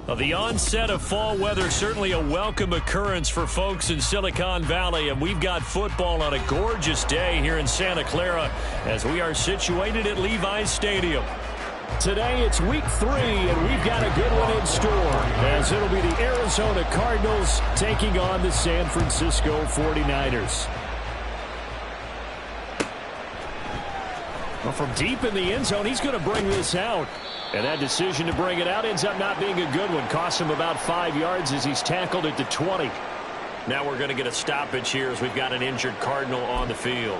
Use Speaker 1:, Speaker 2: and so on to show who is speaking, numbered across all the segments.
Speaker 1: Well, the onset of fall weather, certainly a welcome occurrence for folks in Silicon Valley, and we've got football on a gorgeous day here in Santa Clara as we are situated at Levi's Stadium. Today it's week 3, and we've got a good one in store as it'll be the Arizona Cardinals taking on the San Francisco 49ers. Well, from deep in the end zone, he's going to bring this out. And that decision to bring it out ends up not being a good one. Costs him about 5 yards as he's tackled at the 20. Now we're going to get a stoppage here as we've got an injured Cardinal on the field.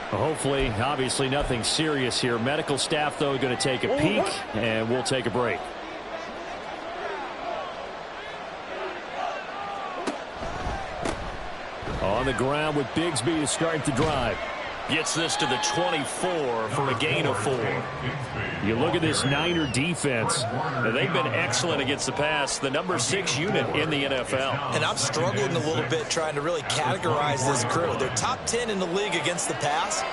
Speaker 1: Hopefully, obviously nothing serious here. Medical staff, though, going to take a peek, and we'll take a break. On the ground with Bigsby to start the drive. Gets this to the 24 for a gain of 4. You look at this Niner defense. Now, they've been excellent against the pass. The number 6 unit in the NFL.
Speaker 2: And I'm struggling a little bit trying to really categorize this crew. They're top 10 in the league against the pass,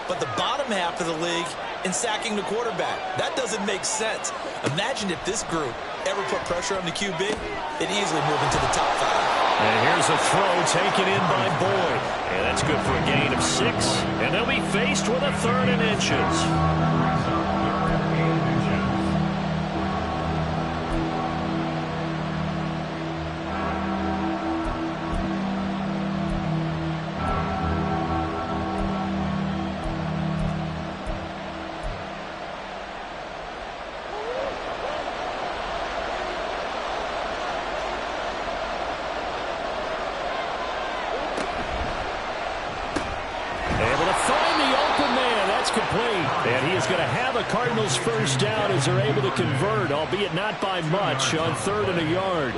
Speaker 2: but the bottom half of the league in sacking the quarterback. That doesn't make sense. Imagine if this group ever put pressure on the QB, they'd easily move into the top 5.
Speaker 1: And here's a throw taken in by Boyd. And that's good for a gain of 6. And they'll be faced with a 3rd and inches. And he is going to have a Cardinals first down as they're able to convert, albeit not by much, on 3rd and a yard.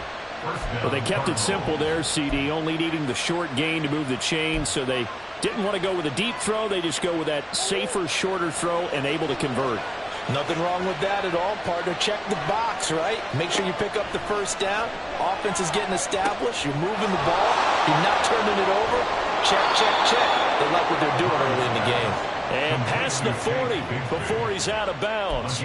Speaker 1: Well, they kept it simple there, CD, only needing the short gain to move the chain, so they didn't want to go with a deep throw. They just go with that safer, shorter throw and able to convert.
Speaker 2: Nothing wrong with that at all, partner. Check the box, right? Make sure you pick up the first down. Offense is getting established. You're moving the ball. You're not turning it over. Check, check, check. They like what they're doing early in the game.
Speaker 1: And past the 40 before he's out of bounds.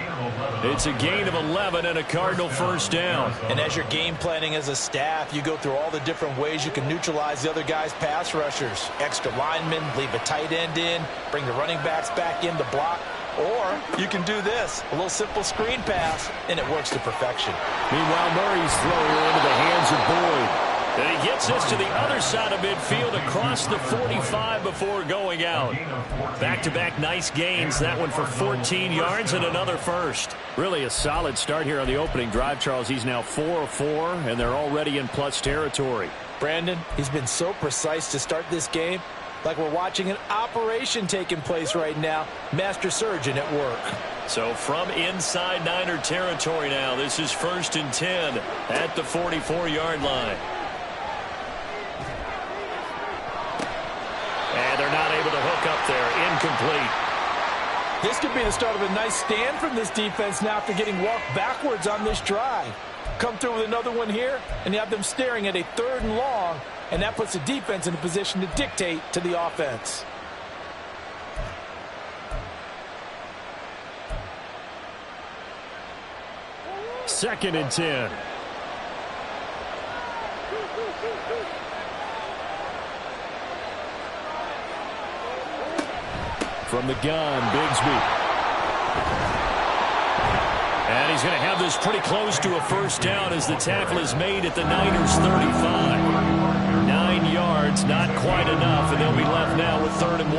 Speaker 1: It's a gain of 11 and a Cardinal first down.
Speaker 2: And as you're game planning as a staff, you go through all the different ways you can neutralize the other guy's pass rushers. Extra linemen, leave a tight end in, bring the running backs back in to block. Or you can do this, a little simple screen pass, and it works to perfection.
Speaker 1: Meanwhile, Murray's throw here into the hands of Boyd. And he gets this to the other side of midfield across the 45 before going out. Back-to-back nice gains. That one for 14 yards and another first. Really a solid start here on the opening drive, Charles. He's now 4 of 4, and they're already in plus territory.
Speaker 2: Brandon, he's been so precise to start this game. Like we're watching an operation taking place right now. Master surgeon at work.
Speaker 1: So from inside Niner territory now, this is 1st and 10 at the 44-yard line. And they're not able to hook up there. Incomplete.
Speaker 2: This could be the start of a nice stand from this defense now after getting walked backwards on this drive. Come through with another one here, and you have them staring at a 3rd and long, and that puts the defense in a position to dictate to the offense.
Speaker 1: Second and 10. From the gun, Bigsby. And he's going to have this pretty close to a first down as the tackle is made at the Niners' 35. 9 yards, not quite enough, and they'll be left now with 3rd and 1.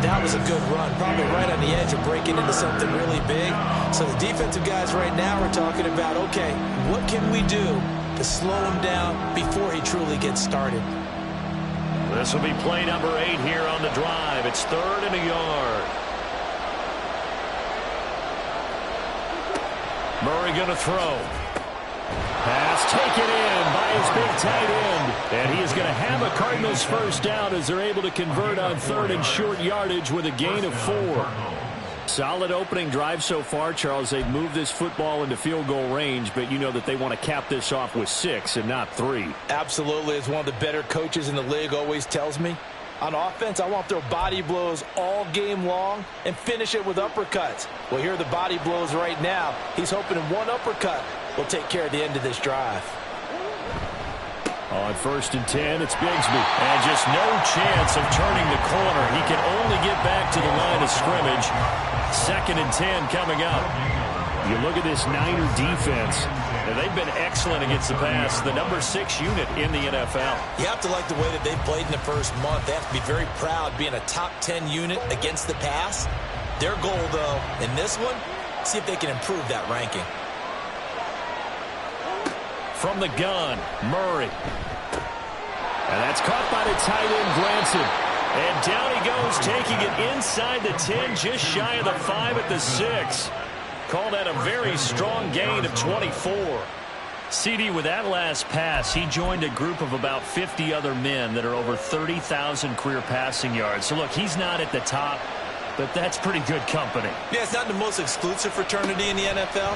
Speaker 2: That was a good run, probably right on the edge of breaking into something really big. So the defensive guys right now are talking about, okay, what can we do to slow him down before he truly gets started?
Speaker 1: This will be play number 8 here on the drive. It's 3rd and a yard. Murray going to throw. Pass taken in by his big tight end. And he is going to have a Cardinals first down as they're able to convert on 3rd and short yardage with a gain of 4. Solid opening drive so far, Charles. They've moved this football into field goal range, but you know that they want to cap this off with 6 and not 3.
Speaker 2: Absolutely. As one of the better coaches in the league always tells me, on offense, I want to throw body blows all game long and finish it with uppercuts. Well, here are the body blows right now. He's hoping in one uppercut will take care of the end of this drive.
Speaker 1: On 1st and 10, it's Bigsby. And just no chance of turning the corner. He can only get back to the line of scrimmage. 2nd and 10 coming up. You look at this Niner defense, and they've been excellent against the pass. The number 6 unit in the NFL.
Speaker 2: You have to like the way that they've played in the first month. They have to be very proud being a top 10 unit against the pass. Their goal, though, in this one, see if they can improve that ranking.
Speaker 1: From the gun, Murray. And that's caught by the tight end, Granson. And down he goes, taking it inside the 10, just shy of the 5 at the 6. Call that a very strong gain of 24. CD, with that last pass, he joined a group of about 50 other men that are over 30,000 career passing yards. So, look, he's not at the top, but that's pretty good company.
Speaker 2: Yeah, it's not the most exclusive fraternity in the NFL,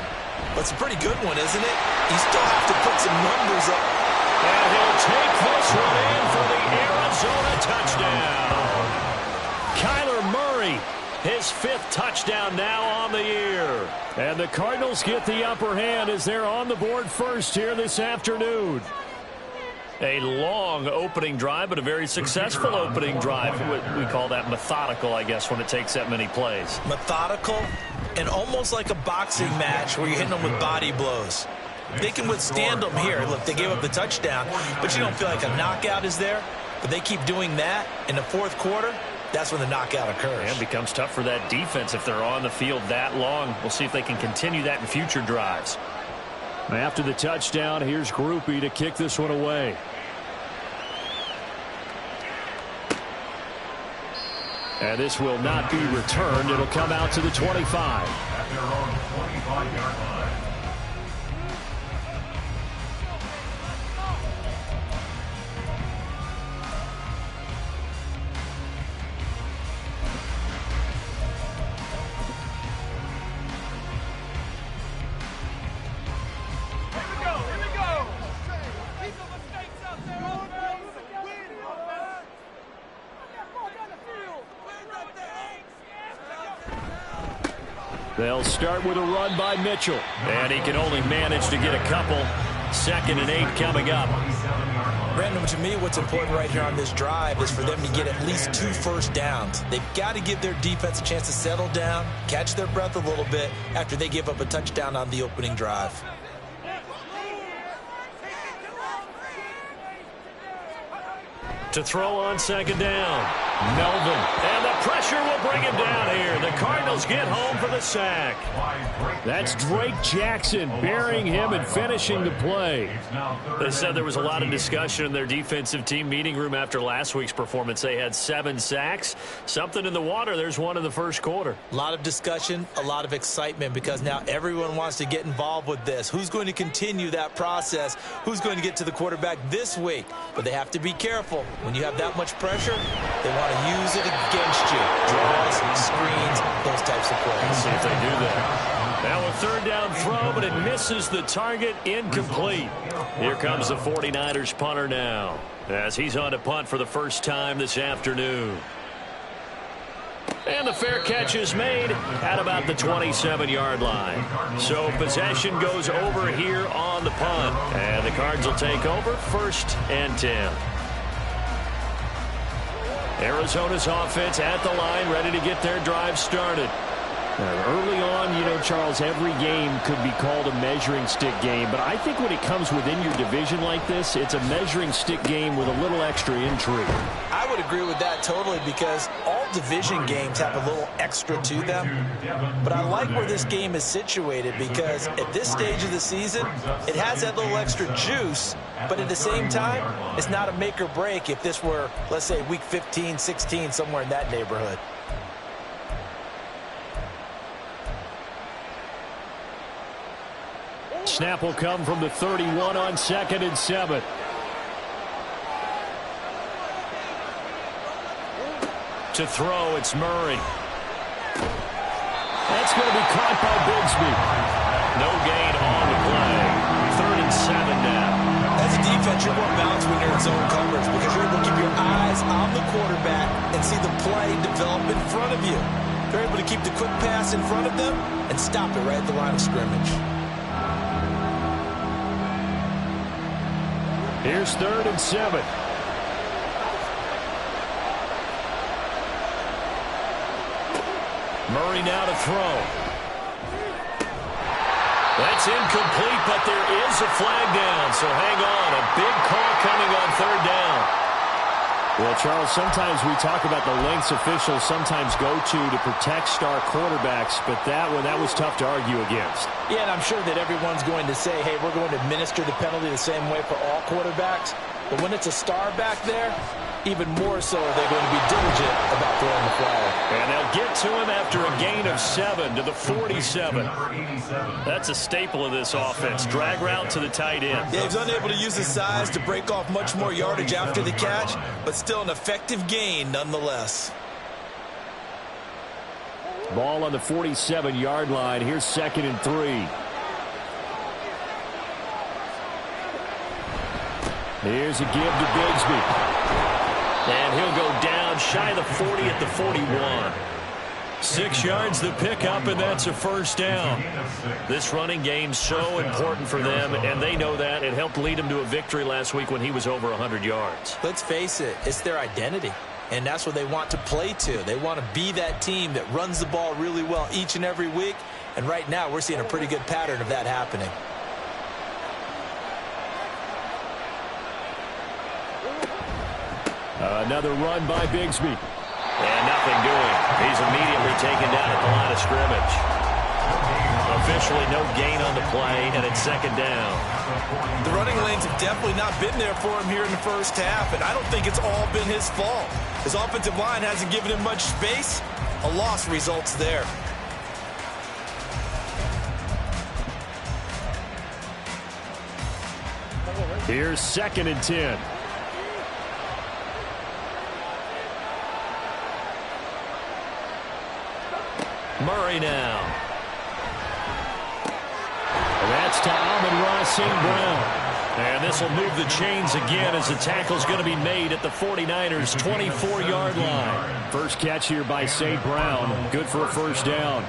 Speaker 2: but it's a pretty good one, isn't it? You still have to put some numbers up.
Speaker 1: And he'll take this one in for the Arizona touchdown. Kyler Murray, his 5th touchdown now on the year. And the Cardinals get the upper hand as they're on the board first here this afternoon. A long opening drive, but a very successful opening drive. We call that methodical, I guess, when it takes that many plays.
Speaker 2: Methodical and almost like a boxing match where you're hitting them with body blows. They can withstand them here. Look, they gave up the touchdown, but you don't feel like a knockout is there. But they keep doing that in the 4th quarter. That's when the knockout occurs.
Speaker 1: And it becomes tough for that defense if they're on the field that long. We'll see if they can continue that in future drives. After the touchdown, here's Groupie to kick this one away. And this will not be returned. It'll come out to the 25. At their own 25-yard line. They'll start with a run by Mitchell. And he can only manage to get a couple. 2nd and 8 coming up.
Speaker 2: Brandon, to me, what's important right here on this drive is for them to get at least 2 first downs. They've got to give their defense a chance to settle down, catch their breath a little bit after they give up a touchdown on the opening drive.
Speaker 1: To throw on 2nd down. Melvin. And the pressure will bring him down here. The Cardinals get home for the sack. That's Drake Jackson burying him and finishing the play. They said there was a lot of discussion in their defensive team meeting room after last week's performance. They had 7 sacks. Something in the water. There's one in the first quarter.
Speaker 2: A lot of discussion, a lot of excitement because now everyone wants to get involved with this. Who's going to continue that process? Who's going to get to the quarterback this week? But they have to be careful. When you have that much pressure, they want to use it against you. Draws, screens, those types of plays.
Speaker 1: Let's see if they do that. Now a 3rd down throw, but it misses the target. Incomplete. Here comes the 49ers punter now as he's on to punt for the first time this afternoon. And the fair catch is made at about the 27-yard line. So possession goes over here on the punt. And the Cards will take over 1st and 10. Arizona's offense at the line, ready to get their drive started. Early on, you know, Charles, every game could be called a measuring stick game. But I think when it comes within your division like this, it's a measuring stick game with a little extra intrigue.
Speaker 2: I would agree with that totally because all division games have a little extra to them. But I like where this game is situated because at this stage of the season, it has that little extra juice. But at the same time, it's not a make or break if this were, let's say, week 15, 16, somewhere in that neighborhood.
Speaker 1: Snap will come from the 31 on 2nd and 7. To throw, it's Murray. That's going to be caught by Bigsby. No gain on the play. 3rd and 7 now.
Speaker 2: As a defense, you're more balanced when you're in zone coverage because you're able to keep your eyes on the quarterback and see the play develop in front of you. They're able to keep the quick pass in front of them and stop it right at the line of scrimmage.
Speaker 1: Here's 3rd and 7. Murray now to throw. That's incomplete, but there is a flag down, so hang on. A big call coming on 3rd down. Well, Charles, sometimes we talk about the lengths officials sometimes go to protect star quarterbacks, but that was tough to argue against.
Speaker 2: Yeah, and I'm sure that everyone's going to say, hey, we're going to administer the penalty the same way for all quarterbacks. But when it's a star back there, even more so they're going to be diligent about throwing the flag.
Speaker 1: And they'll get to him after a gain of 7 to the 47. That's a staple of this offense. Drag route to the tight end.
Speaker 2: Yeah, he's unable to use his size to break off much more yardage after the catch, but still an effective gain nonetheless.
Speaker 1: Ball on the 47-yard line. Here's 2nd and 3. Here's a give to Bigsby. And he'll go down shy of the 40 at the 41. 6 yards the pickup, and that's a 1st down. This running game's so important for them, and they know that. It helped lead them to a victory last week when he was over 100 yards.
Speaker 2: Let's face it, it's their identity, and that's what they want to play to. They want to be that team that runs the ball really well each and every week, and right now we're seeing a pretty good pattern of that happening.
Speaker 1: Another run by Bigsby. And nothing doing. He's immediately taken down at the line of scrimmage. Officially no gain on the play, and it's 2nd down.
Speaker 2: The running lanes have definitely not been there for him here in the first half, and I don't think it's all been his fault. His offensive line hasn't given him much space. A loss results there.
Speaker 1: Here's 2nd and 10. Murray now. And that's to Amon-Ra St. Brown. And this will move the chains again as the tackle's going to be made at the 49ers' 24-yard line. First catch here by St. Brown. Good for a 1st down.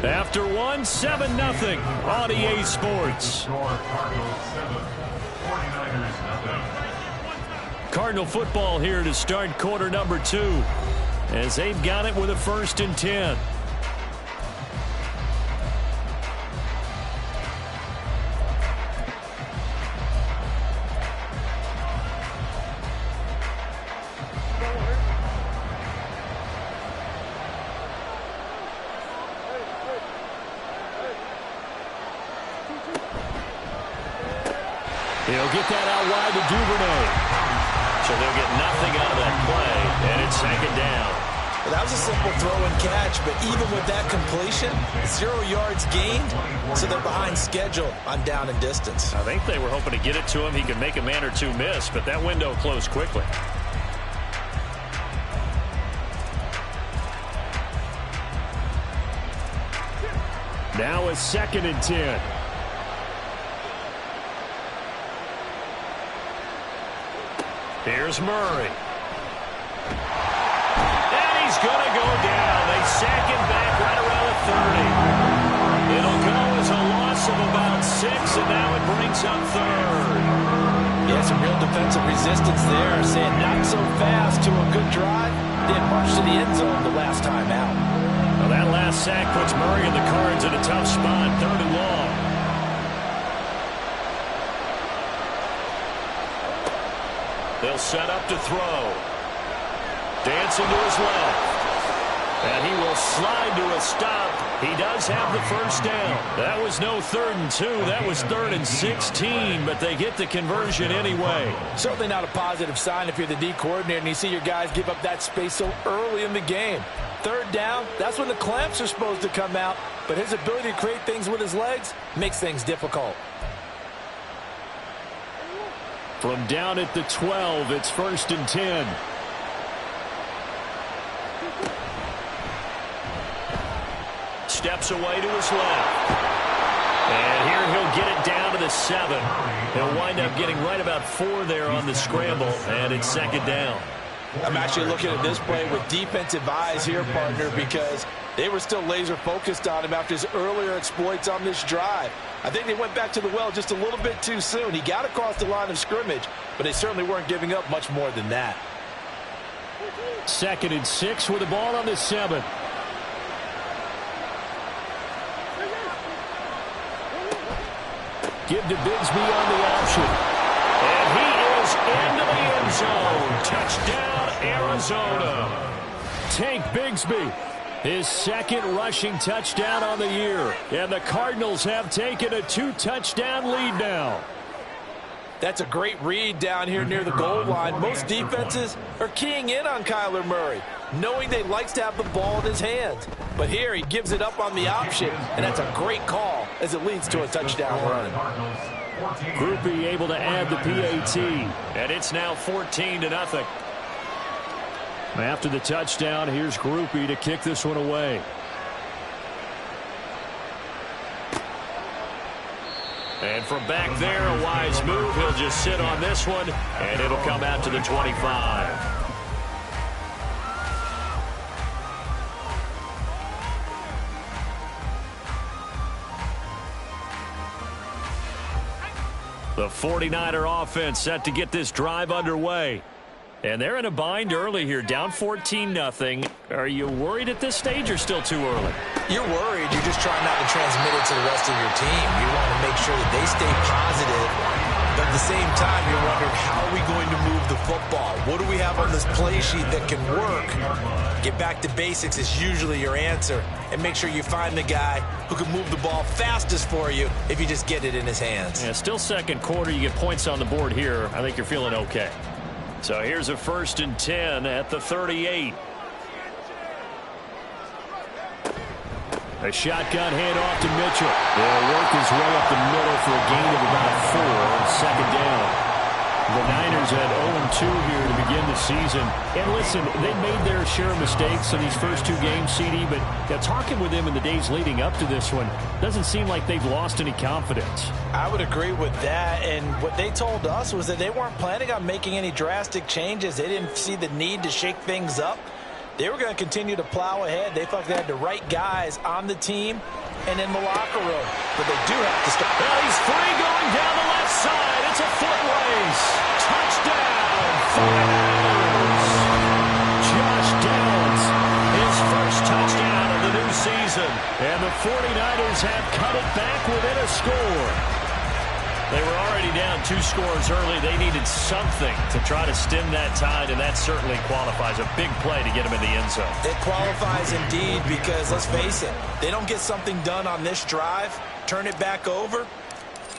Speaker 1: After 1, 7-0 on EA Sports. Cardinal football here to start quarter number 2 as they've got it with a 1st and 10. He'll get that out wide to Duvernay. So they'll get nothing out of that play, and it's 2nd down.
Speaker 2: Well, that was a simple throw and catch, but even with that completion, 0 yards gained, so they're behind schedule on down and distance.
Speaker 1: I think they were hoping to get it to him. He could make a man or two miss, but that window closed quickly. Now a 2nd and 10. Here's Murray. And he's going to go down. They sack him back right around the 30. It'll go as a loss of about 6, and now it brings up 3rd.
Speaker 2: Yeah, some real defensive resistance there. Saying not so fast to a good drive. Didn't march to the end zone the last time out.
Speaker 1: Well, that last sack puts Murray and the Cards in a tough spot. 3rd and long. They'll set up to throw. Dancing to his left. And he will slide to a stop. He does have the 1st down. That was no 3rd and 2. That was 3rd and 16, but they get the conversion anyway.
Speaker 2: Certainly not a positive sign if you're the D coordinator and you see your guys give up that space so early in the game. 3rd down, that's when the clamps are supposed to come out, but his ability to create things with his legs makes things difficult.
Speaker 1: From down at the 12, it's 1st and 10. steps away to his left. And here he'll get it down to the 7. He'll wind up getting right about 4 there on the scramble, and it's second down.
Speaker 2: I'm actually looking at this play with defensive eyes here, partner, because they were still laser focused on him after his earlier exploits on this drive. I think they went back to the well just a little bit too soon. He got across the line of scrimmage, but they certainly weren't giving up much more than that.
Speaker 1: 2nd and 6 with the ball on the 7. Give to Bigsby on the option. And he is into the end zone. Touchdown, Arizona. Tank Bigsby, his 2nd rushing touchdown on the year. And the Cardinals have taken a 2-touchdown lead now.
Speaker 2: That's a great read down here near the goal line. Most defenses are keying in on Kyler Murray, knowing they likes to have the ball in his hands. But here he gives it up on the option, and that's a great call as it leads to a touchdown run.
Speaker 1: Groupie able to add the PAT, and it's now 14-0. After the touchdown, here's Groupie to kick this one away. And from back there, a wise move. He'll just sit on this one, and it'll come out to the 25. The 49er offense set to get this drive underway. And they're in a bind early here, down 14-0. Are you worried at this stage or still too early?
Speaker 2: You're worried. You're just trying not to transmit it to the rest of your team. You want to make sure that they stay positive. But at the same time, you're wondering, how are we going to move the football? What do we have on this play sheet that can work? Get back to basics is usually your answer. And make sure you find the guy who can move the ball fastest for you if you just get it in his hands.
Speaker 1: Yeah, still second quarter. You get points on the board here. I think you're feeling okay. So here's a 1st and 10 at the 38. A shotgun handoff to Mitchell. They'll work his way up the middle for a gain of about 4. 2nd down. The Niners had 0-2 here to begin the season. And listen, they made their share of mistakes in these first 2 games, CD, but talking with them in the days leading up to this one, doesn't seem like they've lost any confidence.
Speaker 2: I would agree with that, and what they told us was that they weren't planning on making any drastic changes. They didn't see the need to shake things up. They were going to continue to plow ahead. They felt they had the right guys on the team and in the locker room. But they do have to start.
Speaker 1: Well, he's free going down the left side. It's a foot race. Touchdown, 49ers. Josh Downs, his first touchdown of the new season. And the 49ers have cut it back within a score. They were already down 2 scores early. They needed something to try to stem that tide, and that certainly qualifies. A big play to get them in the end zone.
Speaker 2: It qualifies indeed because, let's face it, they don't get something done on this drive, turn it back over,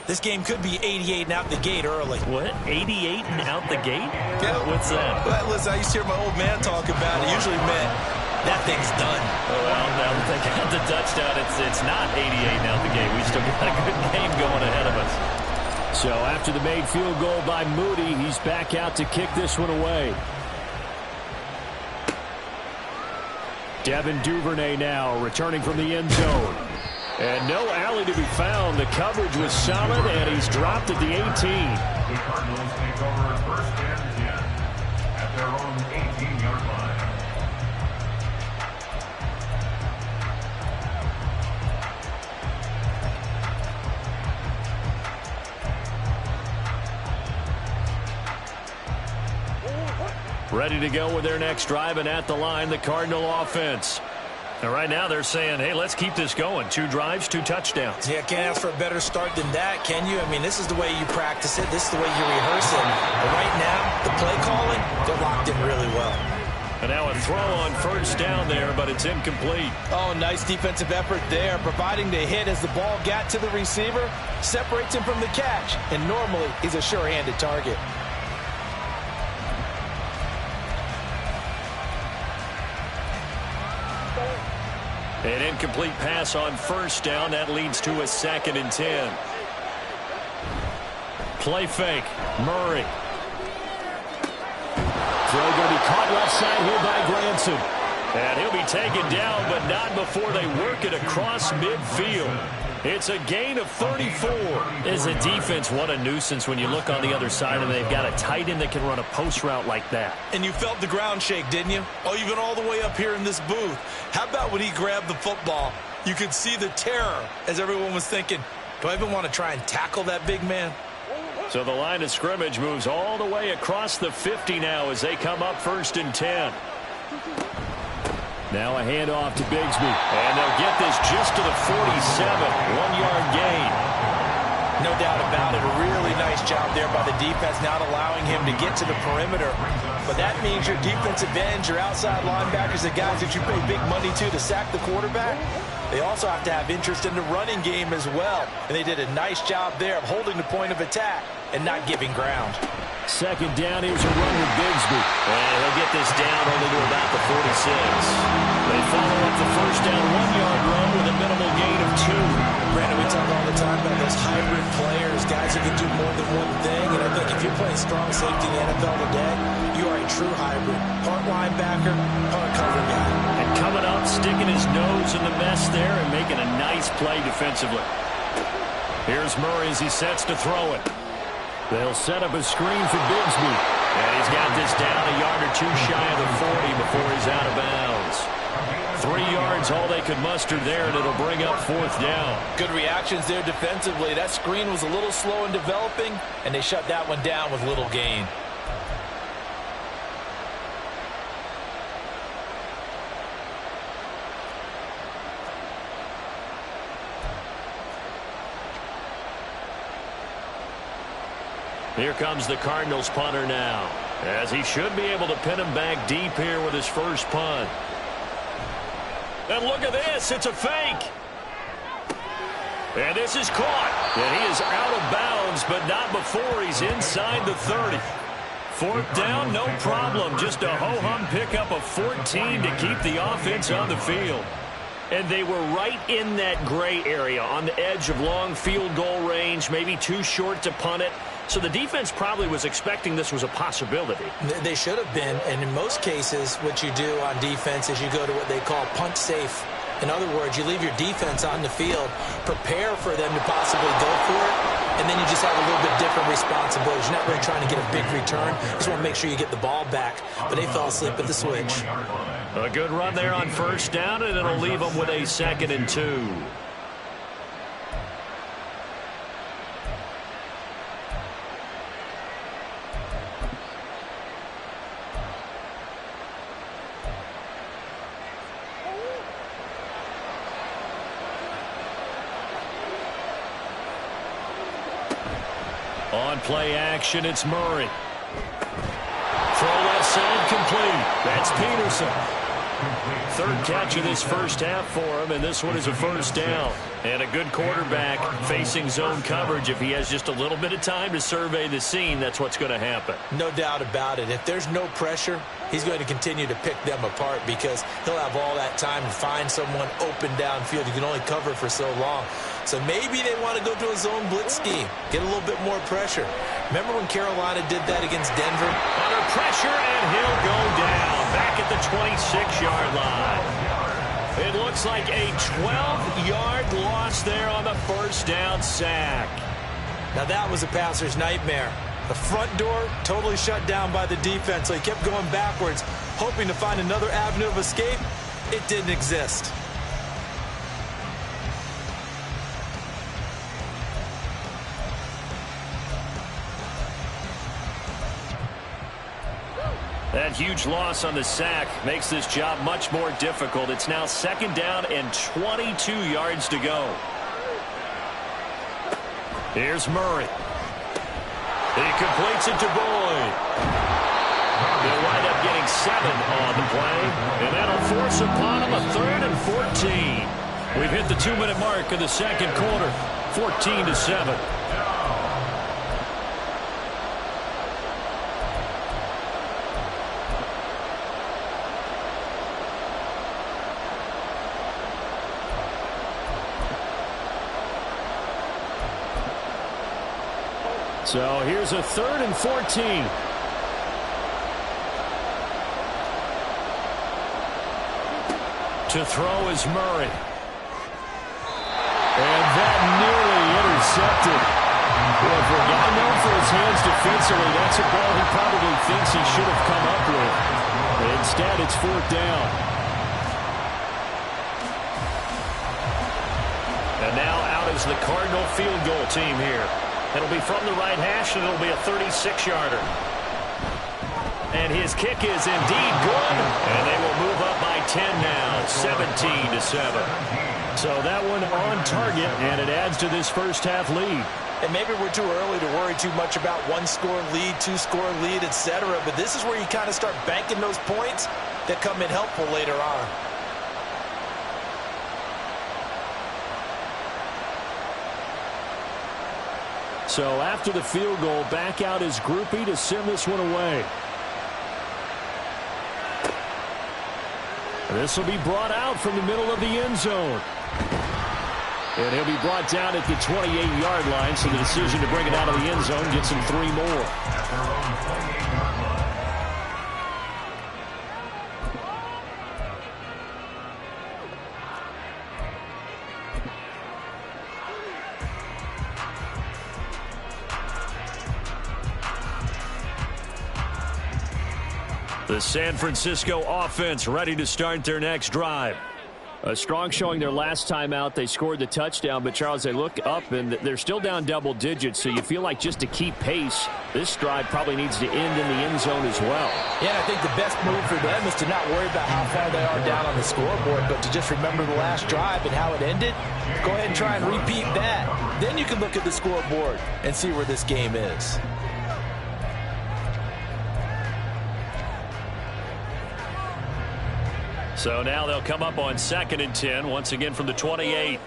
Speaker 2: this game could be 88 and out the gate early.
Speaker 1: What? 88 and out the gate?
Speaker 2: Yeah.
Speaker 1: What's that?
Speaker 2: Well, listen, I used to hear my old man talk about it. It usually meant that thing's done.
Speaker 1: Oh, well, now that they got the touchdown, it's not 88 and out the gate. We still got a good game going ahead of us. So after the made field goal by Moody, he's back out to kick this one away. Devin Duvernay now returning from the end zone. And no alley to be found. The coverage was solid, and he's dropped at the 18.
Speaker 3: The Cardinals take over 1st and 10 at their own 18-yard line.
Speaker 1: Ready to go with their next drive, and at the line, the Cardinal offense. And right now they're saying, hey, let's keep this going. 2 drives, 2 touchdowns.
Speaker 2: Yeah, can't ask for a better start than that, can you? I mean, this is the way you practice it. This is the way you rehearse it. But right now, the play calling, they're locked in really well.
Speaker 1: And now a throw on 1st down there, but it's incomplete.
Speaker 2: Oh, nice defensive effort there, providing the hit as the ball got to the receiver, separates him from the catch, and normally he's a sure-handed target.
Speaker 1: An incomplete pass on 1st down. That leads to a 2nd and 10. Play fake. Murray. Throw going to be caught left side here by Granson. And he'll be taken down, but not before they work it across midfield. It's a gain of 34. As a defense, what a nuisance when you look on the other side, and they've got a tight end that can run a post route like that.
Speaker 2: And you felt the ground shake, didn't you? Oh, you've been all the way up here in this booth. How about when he grabbed the football? You could see the terror as everyone was thinking, do I even want to try and tackle that big man?
Speaker 1: So the line of scrimmage moves all the way across the 50 now as they come up 1st and 10. Now a handoff to Bigsby. And they'll get this just to the 47. 1-yard gain.
Speaker 2: No doubt about it. A really nice job there by the defense, not allowing him to get to the perimeter. But that means your defensive ends, your outside linebackers, the guys that you pay big money to sack the quarterback, they also have to have interest in the running game as well. And they did a nice job there of holding the point of attack and not giving ground.
Speaker 1: 2nd down, here's a run with Bigsby. And he'll get this down only to about the 46. They follow up the 1st down 1-yard run with a minimal gain of 2.
Speaker 2: Brandon, we talk all the time about those hybrid players, guys who can do more than one thing. And I think if you're playing strong safety in the NFL today, you are a true hybrid. Part linebacker, part cover guy.
Speaker 1: And coming up, sticking his nose in the mess there and making a nice play defensively. Here's Murray as he sets to throw it. They'll set up a screen for Bigsby. And he's got this down a yard or 2 shy of the 40 before he's out of bounds. 3 yards, all they could muster there, and it'll bring up 4th down.
Speaker 2: Good reactions there defensively. That screen was a little slow in developing, and they shut that one down with little gain.
Speaker 1: Here comes the Cardinals punter now, as he should be able to pin him back deep here with his first punt. And look at this, it's a fake. And this is caught. And he is out of bounds, but not before he's inside the 30. 4th down, no problem. Just a ho-hum pickup of 14 to keep the offense on the field. And they were right in that gray area on the edge of long field goal range, maybe too short to punt it. So the defense probably was expecting this was a possibility.
Speaker 2: They should have been, and in most cases, what you do on defense is you go to what they call punt safe. In other words, you leave your defense on the field, prepare for them to possibly go for it, and then you just have a little bit different responsibilities. You're not really trying to get a big return. You just want to make sure you get the ball back. But they fell asleep at the switch.
Speaker 1: A good run there on 1st down, and it'll leave them with a 2nd and 2. On play action, it's Murray. Throw left side complete. That's Peterson. 3rd catch of this first half for him, and this one is a 1st down. And a good quarterback facing zone coverage. If he has just a little bit of time to survey the scene, that's what's going to happen.
Speaker 2: No doubt about it. If there's no pressure, he's going to continue to pick them apart because he'll have all that time to find someone open downfield. You can only cover for so long. So maybe they want to go to a zone blitz scheme, get a little bit more pressure. Remember when Carolina did that against Denver?
Speaker 1: Under pressure, and he'll go down back at the 26-yard line. It looks like a 12-yard loss there on the 1st down sack.
Speaker 2: Now that was a passer's nightmare. The front door totally shut down by the defense, so he kept going backwards, hoping to find another avenue of escape. It didn't exist.
Speaker 1: That huge loss on the sack makes this job much more difficult. It's now 2nd down and 22 yards to go. Here's Murray. He completes it to Boyd. They'll wind up getting 7 on the play, and that'll force upon him a 3rd and 14. We've hit the 2-minute mark of the 2nd quarter, 14-7. So here's a 3rd and 14. To throw is Murray. And that nearly intercepted. Well, for a guy known for his hands defensively, that's a ball he probably thinks he should have come up with. Instead, it's 4th down. And now out is the Cardinal field goal team here. It'll be from the right hash, and it'll be a 36-yarder. And his kick is indeed good. And they will move up by 10 now, 17-7. So that one on target, and it adds to this first-half lead.
Speaker 2: And maybe we're too early to worry too much about one-score lead, two-score lead, etc. But this is where you kind of start banking those points that come in helpful later on.
Speaker 1: So after the field goal, back out is Groupie to send this one away. This will be brought out from the middle of the end zone. And he'll be brought down at the 28-yard line, so the decision to bring it out of the end zone gets him 3 more. The San Francisco offense ready to start their next drive. A strong showing their last time out. They scored the touchdown, but, Charles, they look up, and they're still down double digits, so you feel like just to keep pace, this drive probably needs to end in the end zone as well.
Speaker 2: Yeah, I think the best move for them is to not worry about how far they are down on the scoreboard, but to just remember the last drive and how it ended. Go ahead and try and repeat that. Then you can look at the scoreboard and see where this game is.
Speaker 1: So now they'll come up on 2nd and 10, once again from the 28.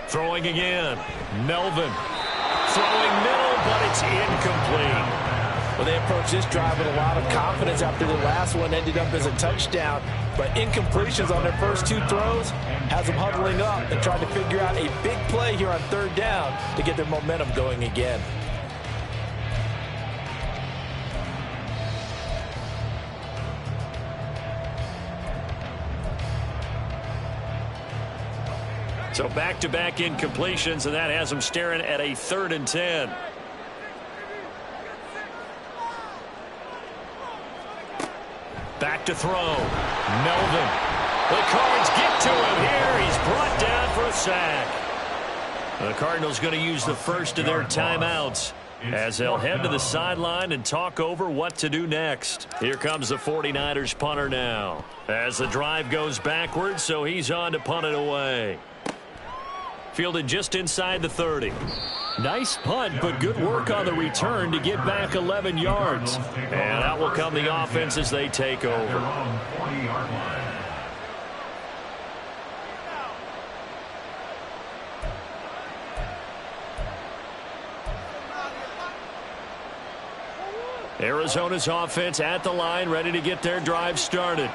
Speaker 1: Throwing again. Melvin. Throwing middle, but it's incomplete.
Speaker 2: Well, they approached this drive with a lot of confidence after the last one ended up as a touchdown. But incompletions on their first 2 throws has them huddling up and trying to figure out a big play here on 3rd down to get their momentum going again.
Speaker 1: So back-to-back incompletions, and that has them staring at a 3rd and 10. Back to throw. Melvin. The Cards get to him here. He's brought down for a sack. The Cardinals going to use the first of their timeouts as they'll head to the sideline and talk over what to do next. Here comes the 49ers punter now as the drive goes backwards, so he's on to punt it away. Fielded just inside the 30. Nice punt, but good work on the return to get back 11 yards. And out will come the offense as they take over. Arizona's offense at the line, ready to get their drive started.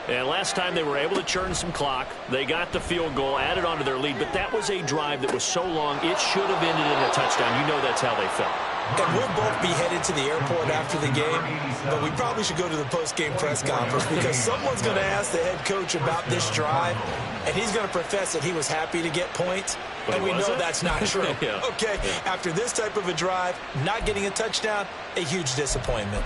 Speaker 1: And last time they were able to churn some clock. They got the field goal, added on to their lead, but that was a drive that was so long it should have ended in a touchdown. You know that's how they felt.
Speaker 2: And we'll both be headed to the airport after the game, but we probably should go to the post-game press conference because someone's going to ask the head coach about this drive, and he's going to profess that he was happy to get points, and we know that's not true.
Speaker 1: Yeah.
Speaker 2: Okay, after this type of a drive, not getting a touchdown, a huge disappointment.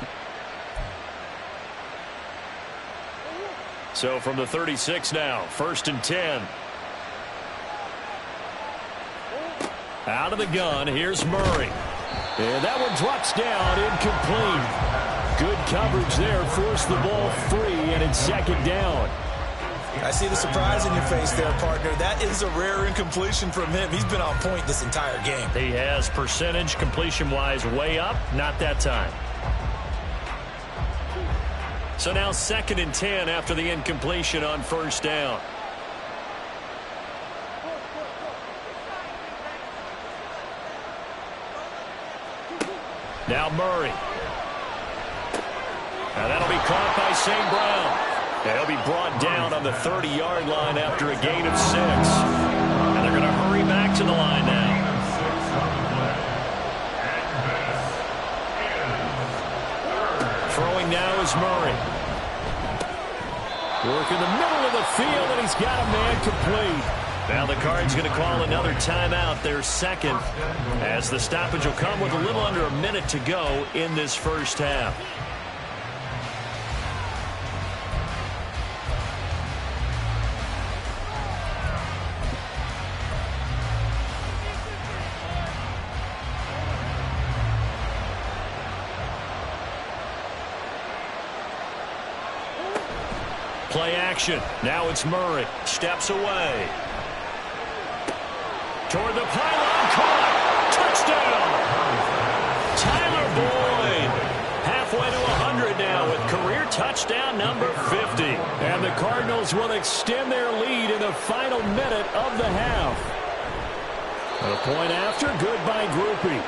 Speaker 1: So from the 36 now, 1st and 10. Out of the gun, here's Murray. And that one drops down, incomplete. Good coverage there, forced the ball free, and it's 2nd down.
Speaker 2: I see the surprise in your face there, partner. That is a rare incompletion from him. He's been on point this entire game.
Speaker 1: He has percentage completion-wise way up, not that time. So now 2nd and 10 after the incompletion on 1st down. Now Murray. Now that'll be caught by St. Brown. And he'll be brought down on the 30-yard line after a gain of 6. And they're going to hurry back to the line now. Throwing now is in the middle of the field, and he's got a man complete. Now the Cards going to call another timeout, their second, as the stoppage will come with a little under a minute to go in this first half. Play action. Now it's Murray. Steps away. Toward the pylon. Caught. Touchdown. Tyler Boyd. Halfway to 100 now with career touchdown number 50. And the Cardinals will extend their lead in the final minute of the half. A point after. Good by Groupie.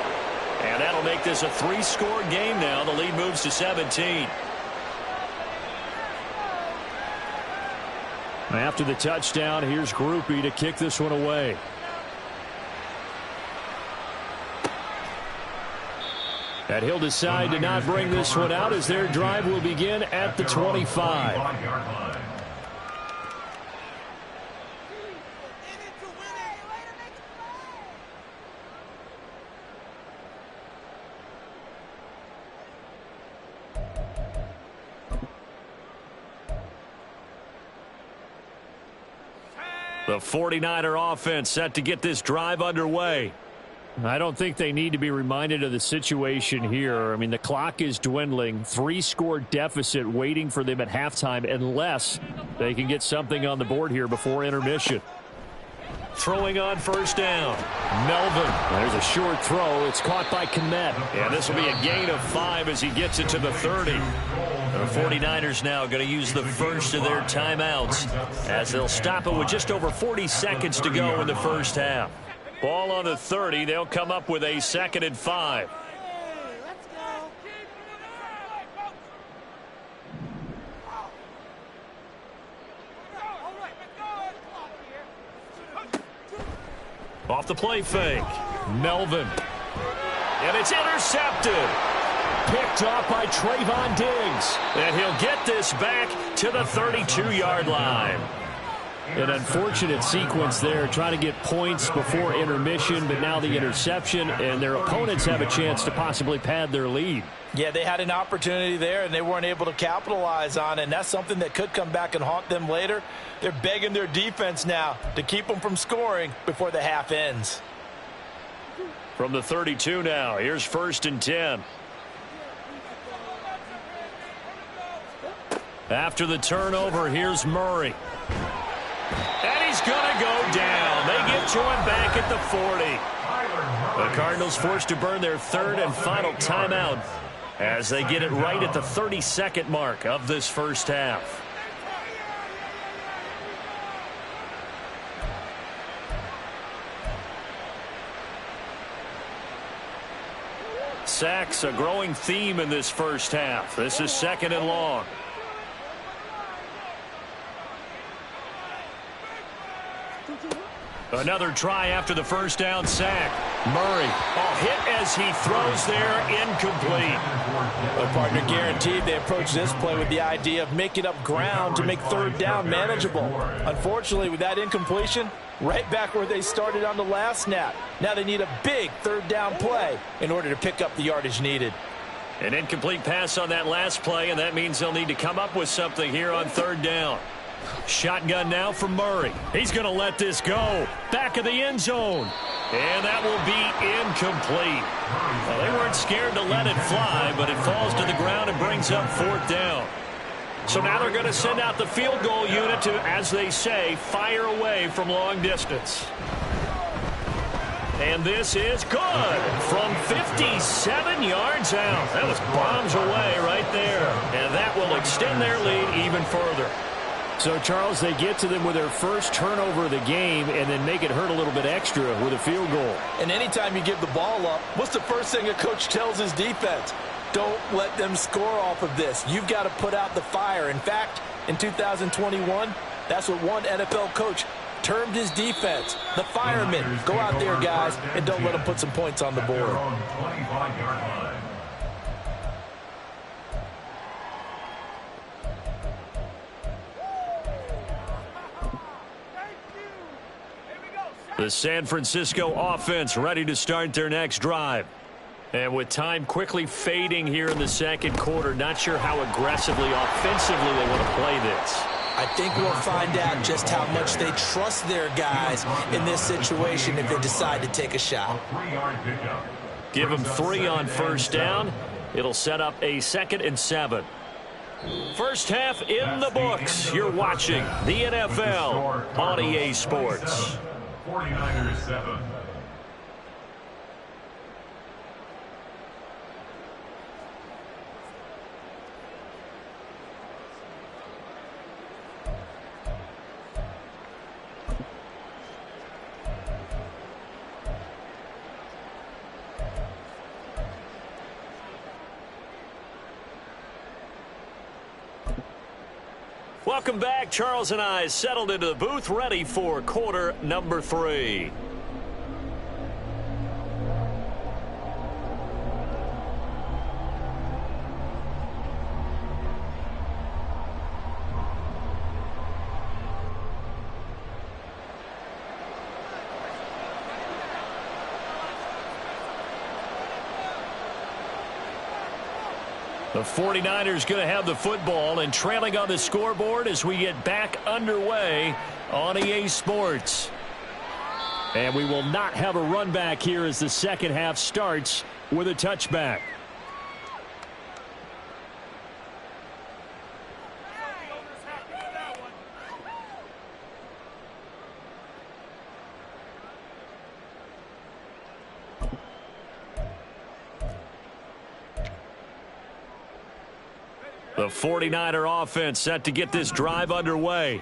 Speaker 1: And that'll make this a 3-score game now. The lead moves to 17. After the touchdown, here's Groupie to kick this one away. And he'll decide to not bring this one out as their drive will begin at the 25. The 49er offense set to get this drive underway. I don't think they need to be reminded of the situation here. I mean, the clock is dwindling. 3-score deficit waiting for them at halftime unless they can get something on the board here before intermission. Throwing on first down. Melvin. There's a short throw. It's caught by Kmet. And this will be a gain of 5 as he gets it to the 30. The 49ers now going to use the first of their timeouts as they'll stop it with just over 40 seconds to go in the first half. Ball on the 30. They'll come up with a 2nd and 5. Off the play fake. Melvin. And it's intercepted. Picked off by Trayvon Diggs. And he'll get this back to the 32-yard line. An unfortunate sequence there, trying to get points before intermission, but now the interception, and their opponents have a chance to possibly pad their lead.
Speaker 2: Yeah, they had an opportunity there, and they weren't able to capitalize on it, and that's something that could come back and haunt them later. They're begging their defense now to keep them from scoring before the half ends.
Speaker 1: From the 32 now, here's 1st and 10. After the turnover, here's Murray. And he's going to go down. They get to him back at the 40. The Cardinals forced to burn their 3rd and final timeout as they get it right at the 32nd mark of this first half. Sacks, a growing theme in this first half. This is 2nd and long. Another try after the first down sack. Murray, hit as he throws there, incomplete.
Speaker 2: The partner guaranteed they approach this play with the idea of making up ground to make 3rd down manageable. Unfortunately, with that incompletion, right back where they started on the last snap. Now they need a big 3rd down play in order to pick up the yardage needed.
Speaker 1: An incomplete pass on that last play, and that means they'll need to come up with something here on 3rd down. Shotgun now for Murray. He's going to let this go. Back of the end zone. And that will be incomplete. Well, they weren't scared to let it fly, but it falls to the ground and brings up 4th down. So now they're going to send out the field goal unit to, as they say, fire away from long distance. And this is good from 57 yards out. That was bombs away right there. And that will extend their lead even further. So, Charles, they get to them with their first turnover of the game and then make it hurt a little bit extra with a field goal.
Speaker 2: And anytime you give the ball up, what's the first thing a coach tells his defense? Don't let them score off of this. You've got to put out the fire. In fact, in 2021, that's what one NFL coach termed his defense. The firemen. Go out there, guys, and don't let them put some points on the board.
Speaker 1: The San Francisco offense ready to start their next drive. And with time quickly fading here in the second quarter, not sure how aggressively, offensively they want to play this.
Speaker 2: I think we'll find out just how much they trust their guys in this situation if they decide to take a shot.
Speaker 1: Give them 3 on first down. It'll set up a 2nd and 7. First half in the books. You're watching the NFL on EA Sports.
Speaker 3: 49ers 7.
Speaker 1: Welcome back. Charles and I settled into the booth, ready for quarter number 3. The 49ers going to have the football and trailing on the scoreboard as we get back underway on EA Sports. And we will not have a run back here as the second half starts with a touchback. The 49er offense set to get this drive underway.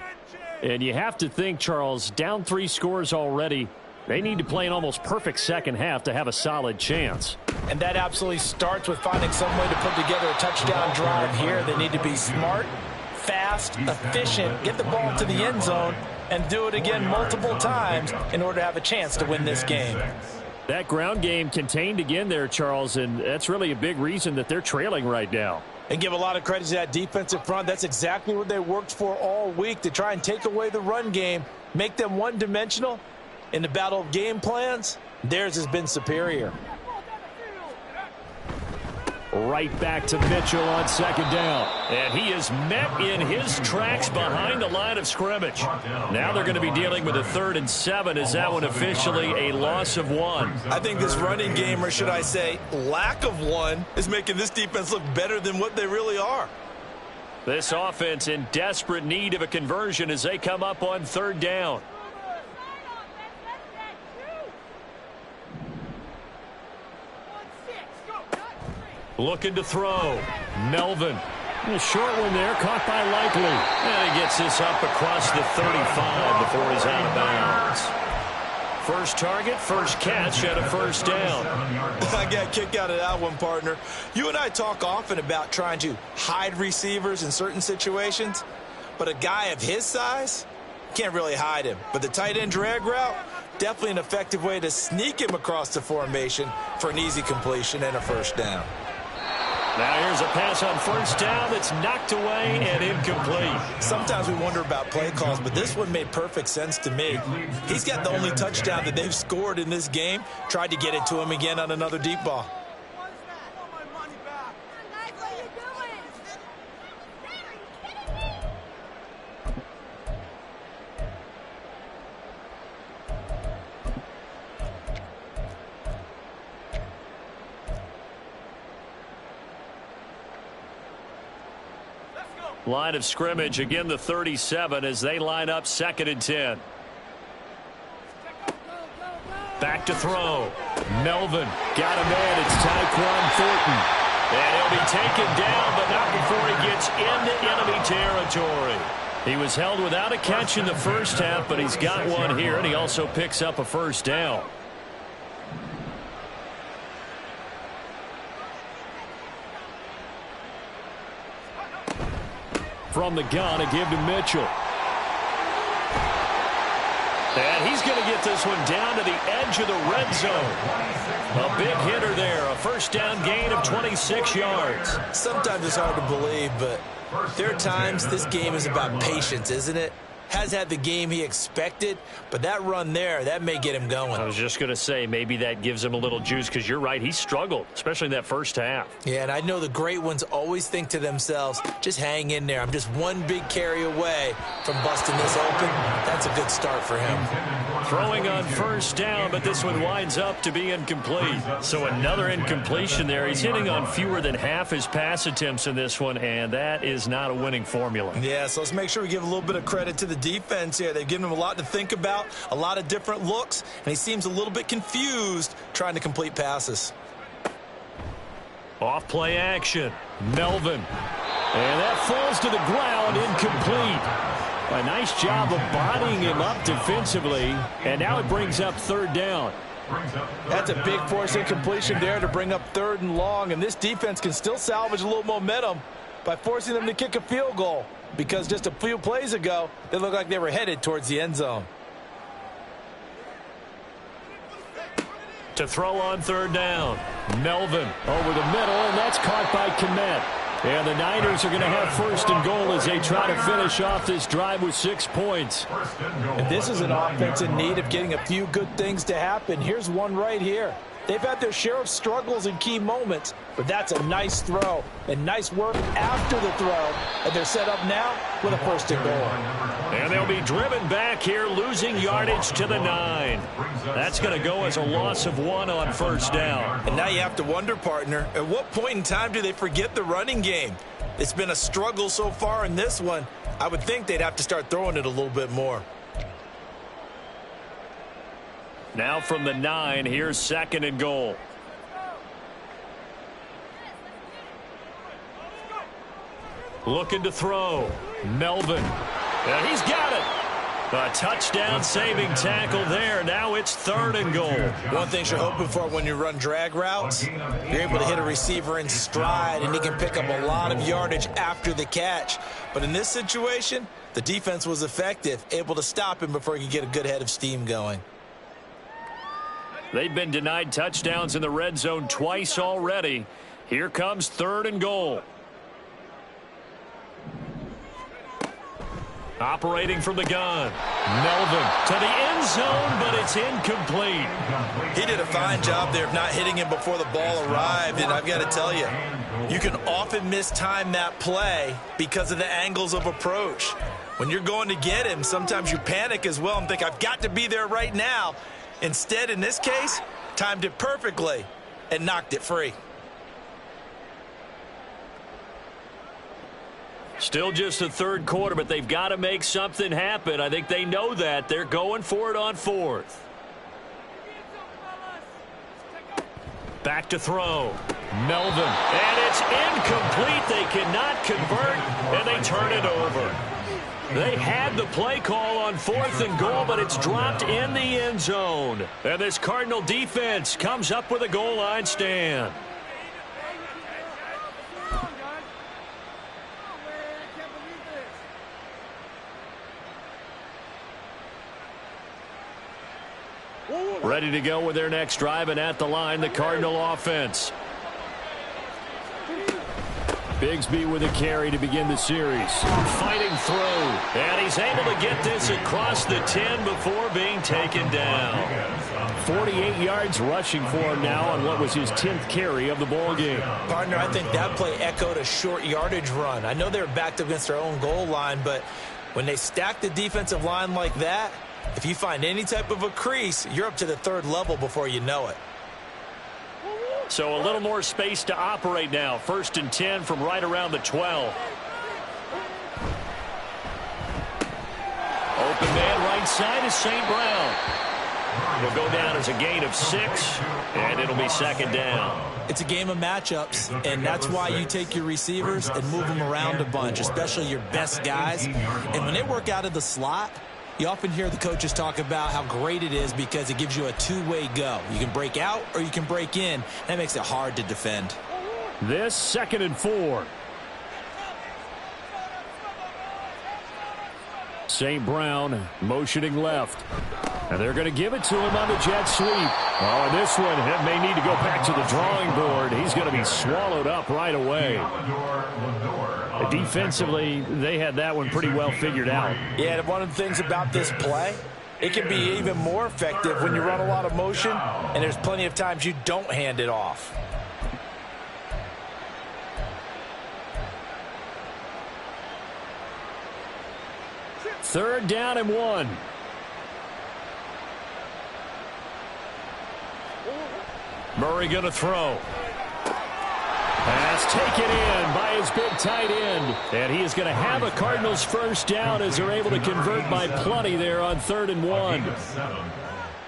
Speaker 1: And you have to think, Charles, down 3 scores already. They need to play an almost perfect second half to have a solid chance.
Speaker 2: And that absolutely starts with finding some way to put together a touchdown drive here. They need to be smart, fast, efficient, get the ball to the end zone, and do it again multiple times in order to have a chance to win this game.
Speaker 1: That ground game contained again there, Charles, and that's really a big reason that they're trailing right now.
Speaker 2: And give a lot of credit to that defensive front. That's exactly what they worked for all week, to try and take away the run game, make them one-dimensional. In the battle of game plans, theirs has been superior.
Speaker 1: Right back to Mitchell on second down. And he is met in his tracks behind the line of scrimmage. Now they're going to be dealing with a 3rd and 7. Is that one officially a loss of 1?
Speaker 2: I think this running game, or should I say lack of one, is making this defense look better than what they really are.
Speaker 1: This offense in desperate need of a conversion as they come up on 3rd down. Looking to throw. Melvin. A short one there, caught by Likely. And he gets this up across the 35 before he's out of bounds. First target, first catch, and a first down.
Speaker 2: I got a kick out of that one, partner. You and I talk often about trying to hide receivers in certain situations, but a guy of his size can't really hide him. But the tight end drag route, definitely an effective way to sneak him across the formation for an easy completion and a first down.
Speaker 1: Now here's a pass on first down that's knocked away and incomplete.
Speaker 2: Sometimes we wonder about play calls, but this one made perfect sense to me. He's got the only touchdown that they've scored in this game. Tried to get it to him again on another deep ball.
Speaker 1: Line of scrimmage, again the 37 as they line up 2nd and 10. Back to throw. Melvin got a man. It's Tyquan Thornton. And he'll be taken down, but not before he gets into enemy territory. He was held without a catch in the first half, but he's got one here, and he also picks up a first down. From the gun, a give to Mitchell. And he's going to get this one down to the edge of the red zone. A big hitter there, a first down gain of 26 yards.
Speaker 2: Sometimes it's hard to believe, but there are times this game is about patience, isn't it? has had the game he expected, but that run there, that may get him going.
Speaker 1: I was just going to say, maybe that gives him a little juice, because you're right, he struggled, especially in that first half.
Speaker 2: Yeah, and I know the great ones always think to themselves, just hang in there. I'm just one big carry away from busting this open. That's a good start for him.
Speaker 1: Throwing on first down, but this one winds up to be incomplete. So another incompletion there. He's hitting on fewer than half his pass attempts in this one, and that is not a winning formula.
Speaker 2: Yeah, so let's make sure we give a little bit of credit to the defense here. They've given him a lot to think about, a lot of different looks, and he seems a little bit confused trying to complete passes.
Speaker 1: Off play action. Melvin. And that falls to the ground, incomplete. A nice job of bodying him up defensively, and now it brings up third down.
Speaker 2: That's a big force incompletion there to bring up third and long, and this defense can still salvage a little momentum by forcing them to kick a field goal, because just a few plays ago, they looked like they were headed towards the end zone.
Speaker 1: To throw on third down. Melvin over the middle, and that's caught by Kmet. And the Niners are going to have first and goal as they try to finish off this drive with 6 points.
Speaker 2: And this is an offense in need of getting a few good things to happen. Here's one right here. They've had their share of struggles in key moments, but that's a nice throw and nice work after the throw. And they're set up now with a first and goal.
Speaker 1: And they'll be driven back here, losing yardage to the 9. That's going to go as a loss of 1 on first down.
Speaker 2: And now you have to wonder, partner, at what point in time do they forget the running game? It's been a struggle so far in this one. I would think they'd have to start throwing it a little bit more.
Speaker 1: Now from the 9, here's second and goal. Looking to throw. Melvin. And he's got it. A touchdown saving tackle there. Now it's third and goal.
Speaker 2: One thing you're hoping for when you run drag routes, you're able to hit a receiver in stride, and he can pick up a lot of yardage after the catch. But in this situation, the defense was effective, able to stop him before he could get a good head of steam going.
Speaker 1: They've been denied touchdowns in the red zone twice already. Here comes third and goal. Operating from the gun. Melvin to the end zone, but it's incomplete.
Speaker 2: He did a fine job there of not hitting him before the ball arrived, and I've got to tell you, you can often mistime that play because of the angles of approach. When you're going to get him, sometimes you panic as well and think, I've got to be there right now. Instead, in this case, timed it perfectly and knocked it free.
Speaker 1: Still just the third quarter, but they've got to make something happen. I think they know that. They're going for it on fourth. Back to throw. Melvin. And it's incomplete. They cannot convert, and they turn it over. They had the play call on fourth and goal, but it's dropped in the end zone. And this Cardinal defense comes up with a goal line stand. Ready to go with their next drive, and at the line, the Cardinal offense. Bigsby with a carry to begin the series. Fighting through. And he's able to get this across the 10 before being taken down. 48 yards rushing for him now on what was his 10th carry of the ball game.
Speaker 2: Partner, I think that play echoed a short yardage run. I know they were backed up against their own goal line, but when they stack the defensive line like that, if you find any type of a crease, you're up to the third level before you know it.
Speaker 1: So a little more space to operate now. First and 10 from right around the 12. Open man right side is St. Brown. Will go down as a gain of 6, and it'll be second down.
Speaker 2: It's a game of matchups, and that's why you take your receivers and move them around a bunch, especially your best guys. And when they work out of the slot, you often hear the coaches talk about how great it is because it gives you a two-way go. You can break out or you can break in. That makes it hard to defend.
Speaker 1: This second and 4. St. Brown motioning left. And they're going to give it to him on the jet sweep. Oh, and this one may need to go back to the drawing board. He's going to be swallowed up right away. Defensively, they had that one pretty well figured out.
Speaker 2: Yeah, one of the things about this play, it can be even more effective when you run a lot of motion, and there's plenty of times you don't hand it off.
Speaker 1: Third down and 1. Murray going to throw. Pass taken in by his big tight end. And he is going to have a Cardinals first down as they're able to convert by plenty there on 3rd and 1.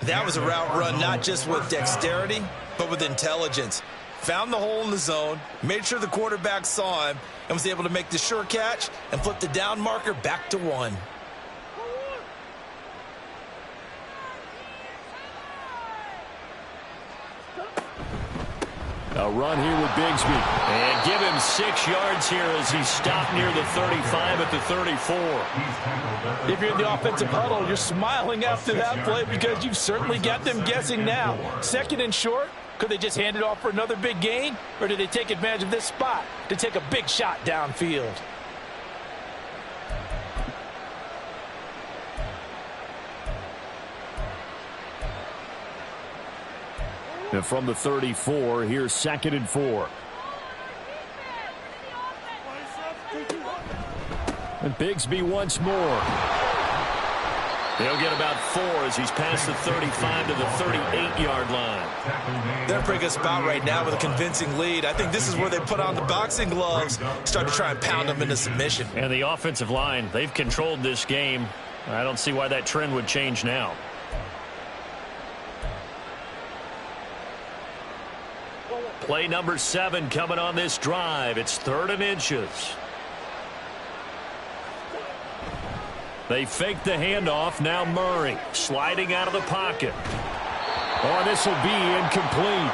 Speaker 2: That was a route run not just with dexterity, but with intelligence. Found the hole in the zone, made sure the quarterback saw him, and was able to make the sure catch and flip the down marker back to 1.
Speaker 1: A run here with Bigsby. And give him 6 yards here as he stopped near the 35 at the 34.
Speaker 2: If you're in the offensive huddle, you're smiling after that play because you've certainly got them guessing now. 2nd and short, could they just hand it off for another big gain? Or did they take advantage of this spot to take a big shot downfield?
Speaker 1: And from the 34, here's 2nd and 4. And Bigsby once more. He'll get about 4 as he's past the 35 to the 38-yard line.
Speaker 2: They're in a pretty good spot right now with a convincing lead. I think this is where they put on the boxing gloves, start to try and pound them into submission.
Speaker 1: And the offensive line, they've controlled this game. I don't see why that trend would change now. Play number 7 coming on this drive. It's 3rd and inches. They fake the handoff. Now Murray sliding out of the pocket. Oh, this will be incomplete.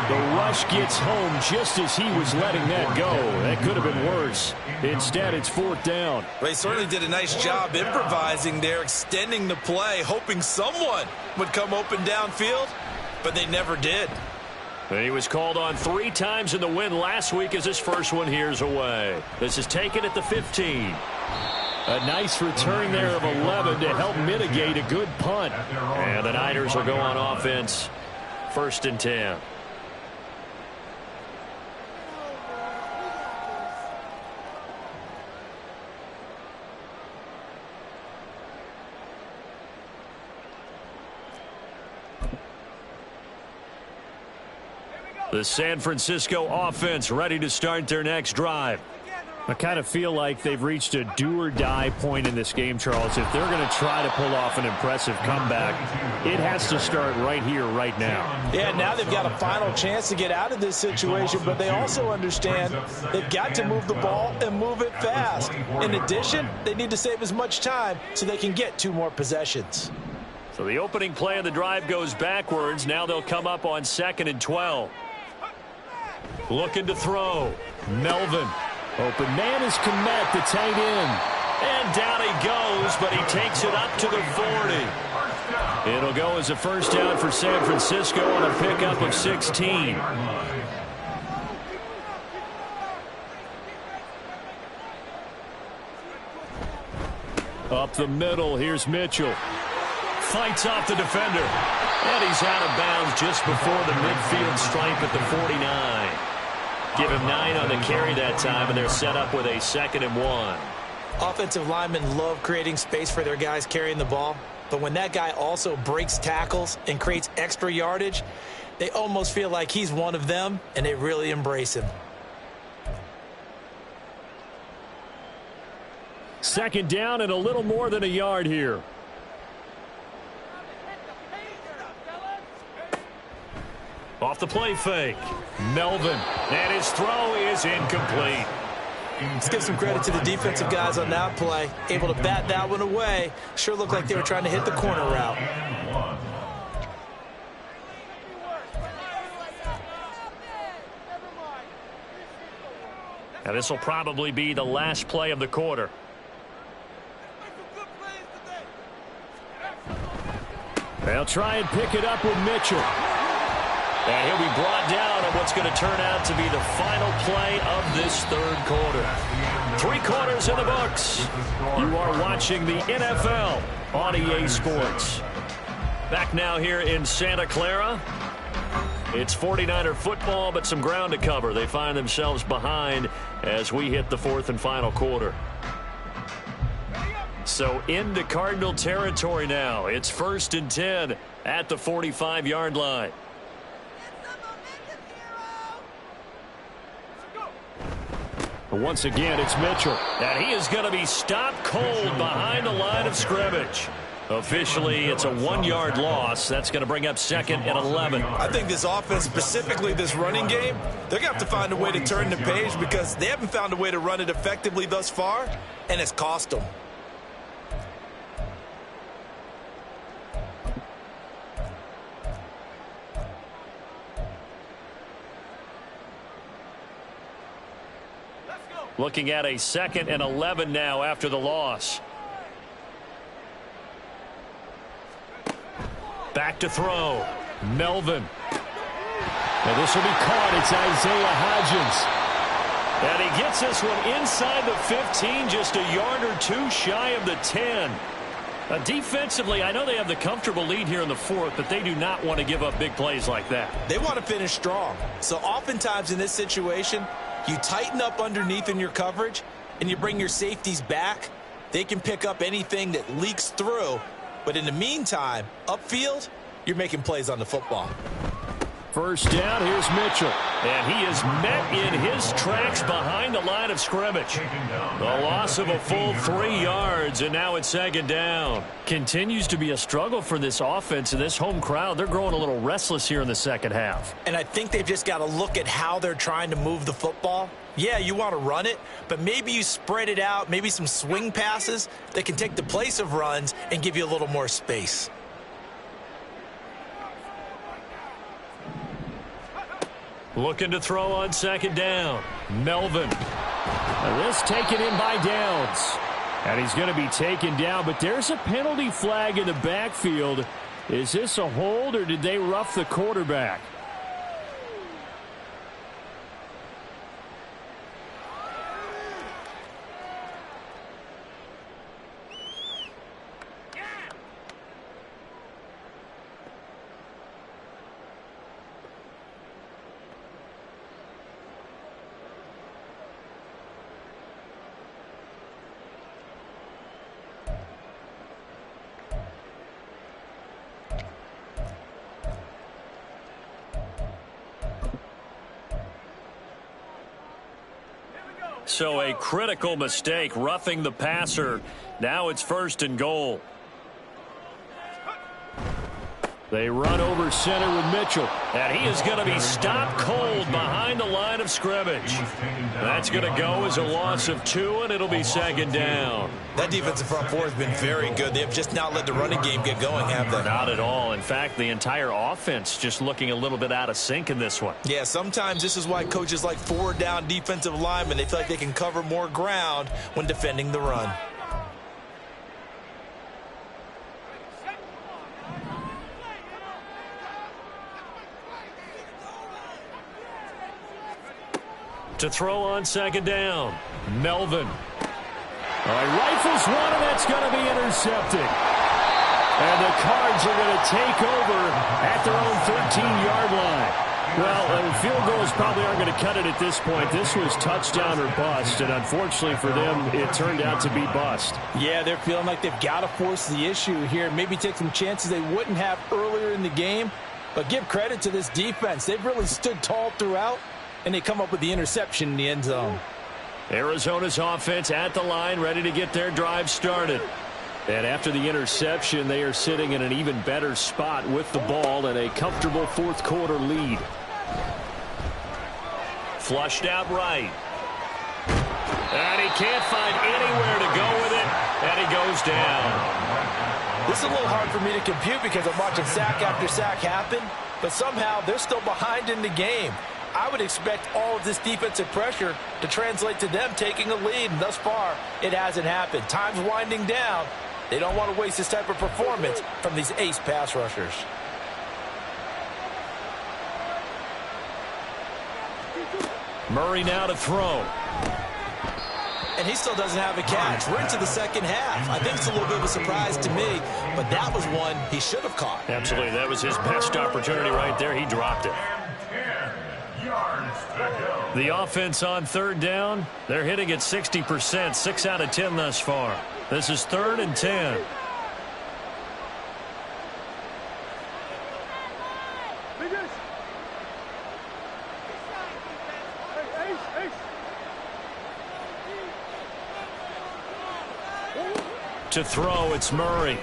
Speaker 1: The rush gets home just as he was letting that go. That could have been worse. Instead, it's 4th down.
Speaker 2: They certainly did a nice job improvising there, extending the play, hoping someone would come open downfield, but they never did.
Speaker 1: He was called on 3 times in the win last week as his first one here's away. This is taken at the 15. A nice return there of 11 to help mitigate a good punt. And the Niners will go on offense. 1st and 10. The San Francisco offense ready to start their next drive. I kind of feel like they've reached a do-or-die point in this game, Charles. If they're going to try to pull off an impressive comeback, it has to start right here, right now.
Speaker 2: Yeah, now they've got a final chance to get out of this situation, but they also understand they've got to move the ball and move it fast. In addition, they need to save as much time so they can get 2 more possessions.
Speaker 1: So the opening play of the drive goes backwards. Now they'll come up on 2nd and 12. Looking to throw. Melvin. Open man is Komet, the tight end. And down he goes, but he takes it up to the 40. It'll go as a first down for San Francisco on a pickup of 16. Up the middle, here's Mitchell. Fights off the defender. And he's out of bounds just before the midfield stripe at the 49. Give him 9 on the carry that time, and they're set up with a 2nd and 1.
Speaker 2: Offensive linemen love creating space for their guys carrying the ball, but when that guy also breaks tackles and creates extra yardage, they almost feel like he's one of them, and they really embrace him.
Speaker 1: 2nd down and a little more than a yard here. Off the play fake. Melvin. And his throw is incomplete.
Speaker 2: Let's give some credit to the defensive guys on that play. Able to bat that one away. Sure looked like they were trying to hit the corner route.
Speaker 1: Now this will probably be the last play of the quarter. They'll try and pick it up with Mitchell. And he'll be brought down on what's going to turn out to be the final play of this third quarter. 3 quarters in the books. You are watching the NFL on EA Sports. Back now here in Santa Clara. It's 49er football, but some ground to cover. They find themselves behind as we hit the 4th and final quarter. So into Cardinal territory now. It's 1st and 10 at the 45-yard line. Once again, it's Mitchell. And he is going to be stopped cold behind the line of scrimmage. Officially, it's a 1-yard loss. That's going to bring up 2nd and 11.
Speaker 2: I think this offense, specifically this running game, they're going to have to find a way to turn the page because they haven't found a way to run it effectively thus far, and it's cost them.
Speaker 1: Looking at a 2nd and 11 now after the loss. Back to throw. Melvin. And this will be caught. It's Isaiah Hodgins. And he gets this one inside the 15, just a yard or 2 shy of the 10. Defensively, I know they have the comfortable lead here in the 4th, but they do not want to give up big plays like that.
Speaker 2: They want to finish strong. So oftentimes in this situation, you tighten up underneath in your coverage, and you bring your safeties back. They can pick up anything that leaks through. But in the meantime, upfield, you're making plays on the football.
Speaker 1: First down, here's Mitchell. And he is met in his tracks behind the line of scrimmage. The loss of a full 3 yards, and now it's 2nd down. Continues to be a struggle for this offense and this home crowd. They're growing a little restless here in the second half.
Speaker 2: And I think they've just got to look at how they're trying to move the football. Yeah, you want to run it, but maybe you spread it out, maybe some swing passes that can take the place of runs and give you a little more space.
Speaker 1: Looking to throw on 2nd down. Melvin. And this taken in by Downs. And he's going to be taken down, but there's a penalty flag in the backfield. Is this a hold, or did they rough the quarterback? So a critical mistake, roughing the passer. Now it's 1st and goal. They run over center with Mitchell. And he is going to be stopped cold behind the line of scrimmage. That's going to go as a loss of 2, and it'll be 2nd down.
Speaker 2: That defensive front 4 has been very good. They have just not let the running game get going, have they?
Speaker 1: Not at all. In fact, the entire offense just looking a little bit out of sync in this one.
Speaker 2: Yeah, sometimes this is why coaches like 4-down defensive linemen, they feel like they can cover more ground when defending the run.
Speaker 1: To throw on 2nd down. Melvin. Rifles one, and that's going to be intercepted. And the Cards are going to take over at their own 13-yard line. Well, field goals probably aren't going to cut it at this point. This was touchdown or bust, and unfortunately for them, it turned out to be bust.
Speaker 4: Yeah, they're feeling like they've got to force the issue here. Maybe take some chances they wouldn't have earlier in the game. But give credit to this defense. They've really stood tall throughout, and they come up with the interception in the end zone.
Speaker 1: Arizona's offense at the line, ready to get their drive started. And after the interception, they are sitting in an even better spot with the ball and a comfortable 4th quarter lead. Flushed out right. And he can't find anywhere to go with it, and he goes down.
Speaker 4: This is a little hard for me to compute because I'm watching sack after sack happen, but somehow they're still behind in the game. I would expect all of this defensive pressure to translate to them taking a lead, and thus far, it hasn't happened. Time's winding down, They don't want to waste this type of performance from these ace pass rushers.
Speaker 1: Murray now to throw.
Speaker 2: And he still doesn't have a catch. We're into the second half. I think it's a little bit of a surprise to me, but that was one he should have caught.
Speaker 1: Absolutely. That was his best opportunity right there. He dropped it.
Speaker 3: 10 yards to go.
Speaker 1: The offense on third down, they're hitting at 60%, 6 out of 10 thus far. This is 3rd and 10. To throw, it's Murray.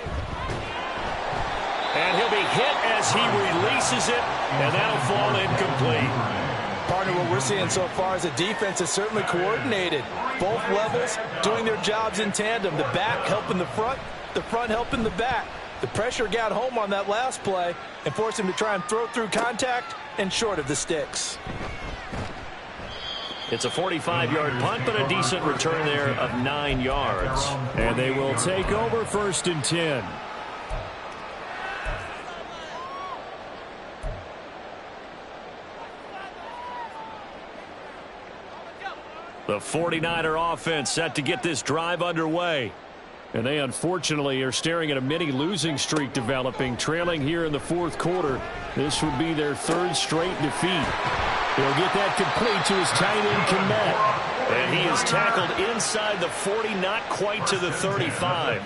Speaker 1: And he'll be hit as he releases it, and that'll fall incomplete.
Speaker 4: Partner, what we're seeing so far is the defense is certainly coordinated. Both levels doing their jobs in tandem. The back helping the front helping the back. The pressure got home on that last play and forced him to try and throw through contact and short of the sticks.
Speaker 1: It's a 45-yard punt, but a decent return there of 9 yards. And they will take over 1st and 10. The 49er offense set to get this drive underway. And they unfortunately are staring at a mini losing streak developing, trailing here in the 4th quarter. This would be their 3rd straight defeat. He'll get that complete to his tight end, Kmet. And he is tackled inside the 40, not quite to the 35.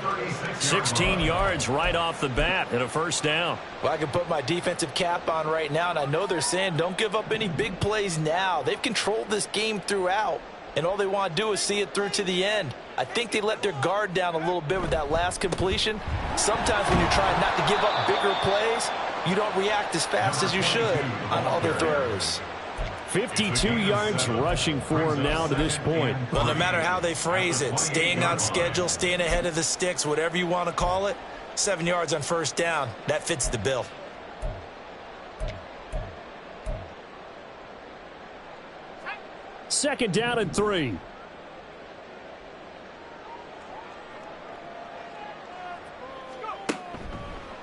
Speaker 1: 16 yards right off the bat and a 1st down.
Speaker 4: Well, I can put my defensive cap on right now, and I know they're saying don't give up any big plays now. They've controlled this game throughout, and all they want to do is see it through to the end. I think they let their guard down a little bit with that last completion. Sometimes when you're trying not to give up bigger plays, you don't react as fast as you should on other throws.
Speaker 1: 52 yards rushing for him now to this point.
Speaker 2: Well, no matter how they phrase it, staying on schedule, staying ahead of the sticks, whatever you want to call it, 7 yards on 1st down, that fits the bill.
Speaker 1: Second down and 3.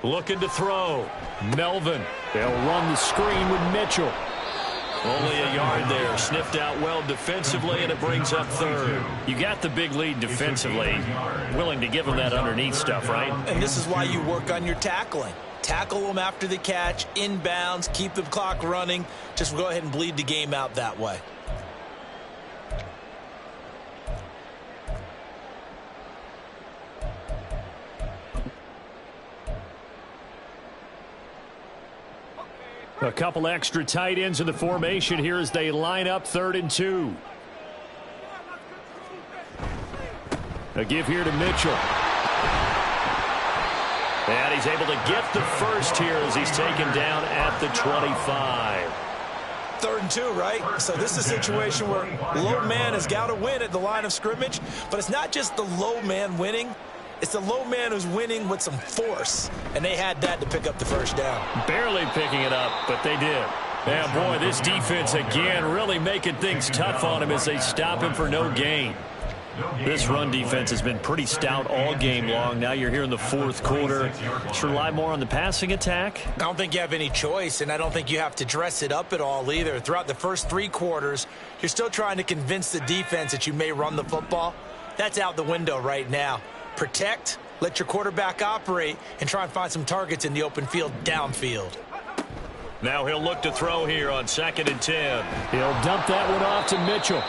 Speaker 1: Looking to throw. Melvin. They'll run the screen with Mitchell. Only a yard there. Sniffed out well defensively, and it brings up 3rd. You got the big lead defensively. Willing to give them that underneath stuff, right?
Speaker 2: And this is why you work on your tackling. Tackle them after the catch, inbounds, keep the clock running. Just go ahead and bleed the game out that way.
Speaker 1: A couple extra tight ends in the formation here as they line up 3rd and 2. A give here to Mitchell. And he's able to get the 1st here as he's taken down at the 25.
Speaker 2: 3rd and 2, right? So this is a situation where low man has got to win at the line of scrimmage, but it's not just the low man winning. It's the low man who's winning with some force, and they had that to pick up the 1st down.
Speaker 1: Barely picking it up, but they did. Yeah, boy, this defense again really making things tough on him as they stop him for no gain. This run defense has been pretty stout all game long. Now you're here in the 4th quarter. Just rely more on the passing attack.
Speaker 2: I don't think you have any choice, and I don't think you have to dress it up at all either. Throughout the first 3 quarters, you're still trying to convince the defense that you may run the football. That's out the window right now. Protect, let your quarterback operate, and try and find some targets in the open field downfield.
Speaker 1: Now he'll look to throw here on 2nd and 10. He'll dump that one off to Mitchell.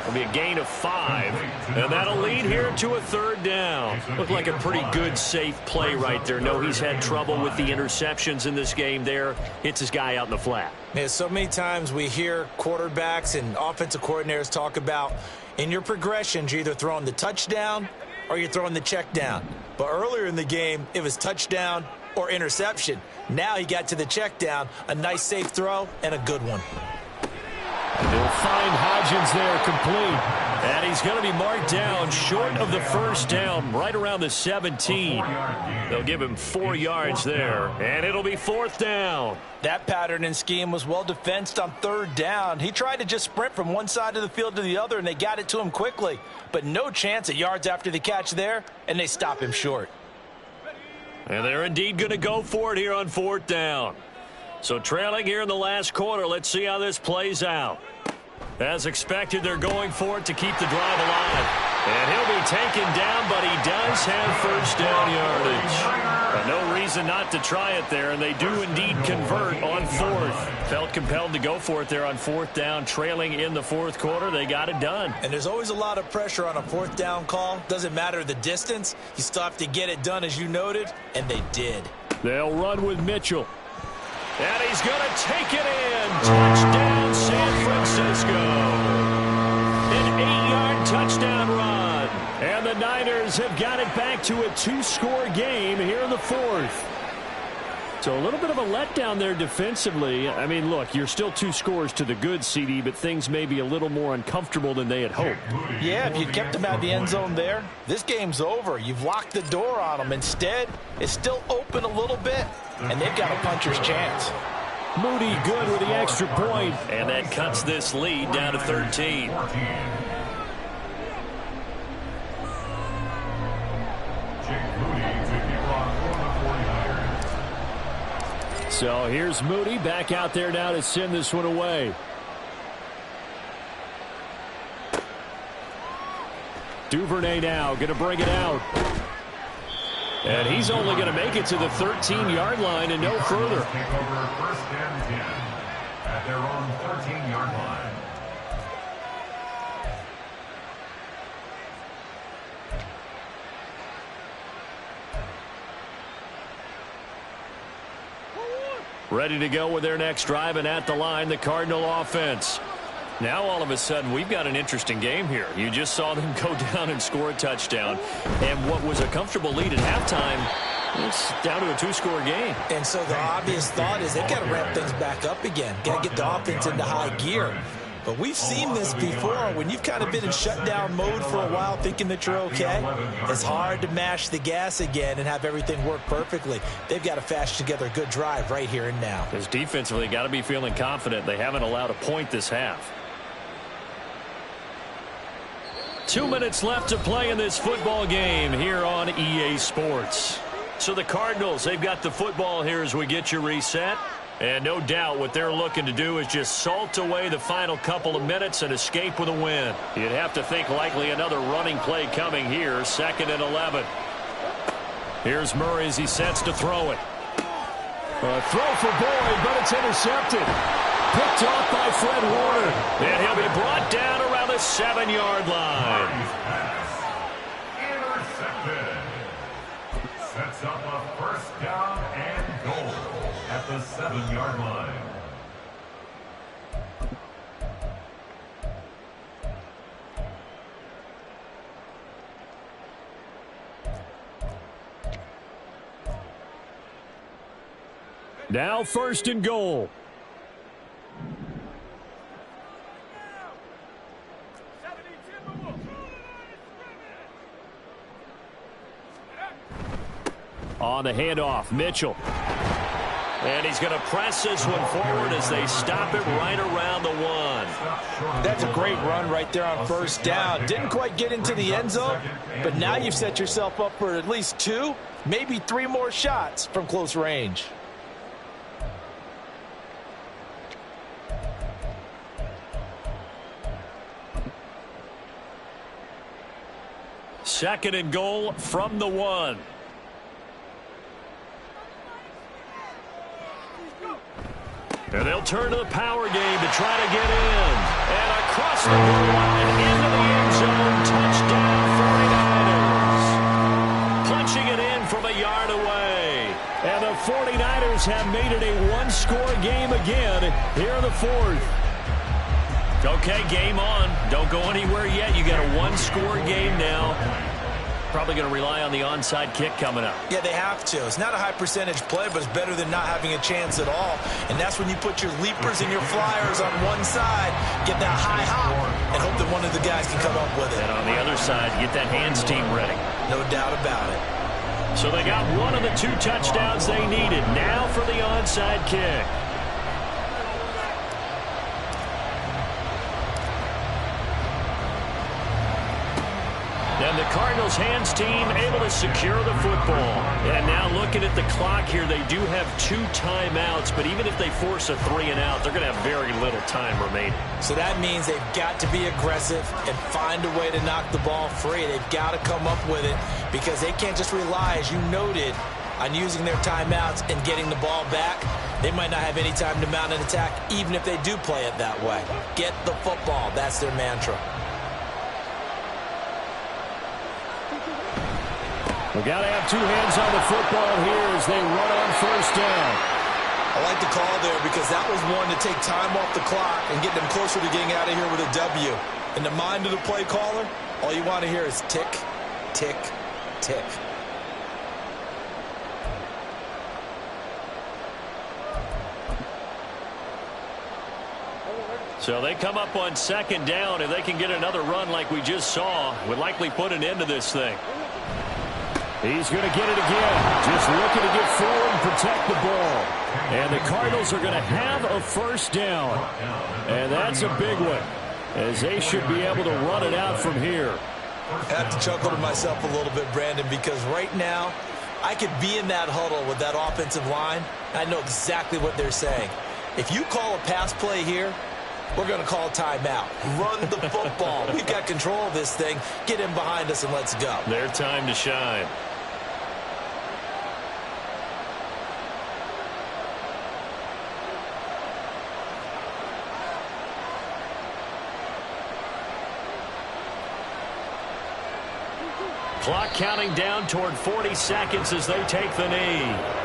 Speaker 1: It'll be a gain of 5, and that'll lead here to a 3rd down. Looked like a pretty good, safe play right there. No, he's had trouble with the interceptions in this game there. Hits his guy out in the flat.
Speaker 2: Yeah, so many times we hear quarterbacks and offensive coordinators talk about in your progressions, you're either throwing the touchdown or you're throwing the check down. But earlier in the game, it was touchdown or interception. Now he got to the check down, a nice safe throw and a good one.
Speaker 1: They'll find Hodgins there complete. And he's going to be marked down short of the first down, right around the 17. They'll give him 4 yards there, and it'll be 4th down.
Speaker 4: That pattern and scheme was well defensed on 3rd down. He tried to just sprint from one side of the field to the other, and they got it to him quickly. But no chance at yards after the catch there, and they stop him short.
Speaker 1: And they're indeed going to go for it here on 4th down. So trailing here in the last quarter, let's see how this plays out. As expected, they're going for it to keep the drive alive. And he'll be taken down, but he does have first down yardage. No reason not to try it there, and they do indeed convert on 4th. Felt compelled to go for it there on 4th down, trailing in the 4th quarter. They got it done.
Speaker 2: And there's always a lot of pressure on a 4th down call. Doesn't matter the distance. You still have to get it done, as you noted, and they did.
Speaker 1: They'll run with Mitchell. And he's going to take it in. Touchdown, San Francisco. An 8-yard touchdown run. And the Niners have got it back to a 2-score game here in the 4th. So a little bit of a letdown there defensively. I mean, look, you're still 2 scores to the good, CD, but things may be a little more uncomfortable than they had hoped.
Speaker 4: Yeah, if you kept them out of the end zone there, this game's over. You've locked the door on them. Instead, it's still open a little bit, and they've got a puncher's chance.
Speaker 1: Moody good with the extra point, and that cuts this lead down to 13. So here's Moody back out there now to send this one away. Duvernay now going to bring it out. And he's only going to make it to the 13-yard line and no further.
Speaker 3: Take over 1st and 10 at their own 13-yard line.
Speaker 1: Ready to go with their next drive, and at the line, the Cardinal offense. Now, all of a sudden, we've got an interesting game here. You just saw them go down and score a touchdown. And what was a comfortable lead at halftime, it's down to a 2-score game.
Speaker 2: And so the obvious thought is they've got to ramp things back up again. Got to get the offense into high gear. But we've seen this before. When you've kind of been in shutdown mode for a while thinking that you're okay, it's hard to mash the gas again and have everything work perfectly. They've got to fashion together a good drive right here and now.
Speaker 1: Because defensively, got to be feeling confident. They haven't allowed a point this half. 2 minutes left to play in this football game here on EA Sports. So the Cardinals, they've got the football here as we get you reset. And no doubt what they're looking to do is just salt away the final couple of minutes and escape with a win. You'd have to think likely another running play coming here, 2nd and 11. Here's Murray as he sets to throw it. A throw for Boyd, but it's intercepted. Picked off by Fred Warner. And he'll be brought down around the 7-yard line.
Speaker 3: Intercepted. Sets up a 1st down and goal at the 7-yard line.
Speaker 1: Now 1st and goal. On the handoff, Mitchell. And he's going to press this one forward as they stop it right around the 1.
Speaker 4: That's a great run right there on 1st down. Didn't quite get into the end zone, but now you've set yourself up for at least 2, maybe 3 more shots from close range.
Speaker 1: Second and goal from the 1. And they'll turn to the power game to try to get in. And across the goal line into the end zone. Touchdown 49ers. Punching it in from a yard away. And the 49ers have made it a 1-score game again here in the 4th. Okay, game on. Don't go anywhere yet. You got a 1-score game now. probably going to rely on the onside kick coming up.
Speaker 2: Yeah, they have to. It's not a high percentage play, but it's better than not having a chance at all. And that's when you put your leapers and your flyers on one side, get that high hop, and hope that one of the guys can come up with it.
Speaker 1: And on the other side, get that hands team ready.
Speaker 2: No doubt about it.
Speaker 1: So they got one of the 2 touchdowns they needed. Now for the onside kick. And the Cardinals hands team able to secure the football. And now looking at the clock here, they do have 2 timeouts, but even if they force a 3 and out, they're going to have very little time remaining.
Speaker 2: So that means they've got to be aggressive and find a way to knock the ball free. They've got to come up with it because they can't just rely, as you noted, on using their timeouts and getting the ball back. They might not have any time to mount an attack, even if they do play it that way. Get the football. That's their mantra.
Speaker 1: We've got to have 2 hands on the football here as they run on first down.
Speaker 2: I like the call there because that was one to take time off the clock and get them closer to getting out of here with a W. In the mind of the play caller, all you want to hear is tick, tick, tick.
Speaker 1: So they come up on second down. If they can get another run like we just saw, would likely put an end to this thing. He's going to get it again. Just looking to get forward and protect the ball. And the Cardinals are going to have a first down. And that's a big one, as they should be able to run it out from here.
Speaker 2: I have to chuckle to myself a little bit, Brandon, because right now I could be in that huddle with that offensive line. I know exactly what they're saying. If you call a pass play here, we're going to call timeout. Run the football. We've got control of this thing. Get in behind us and let's go.
Speaker 1: Their time to shine. Clock counting down toward 40 seconds as they take the knee.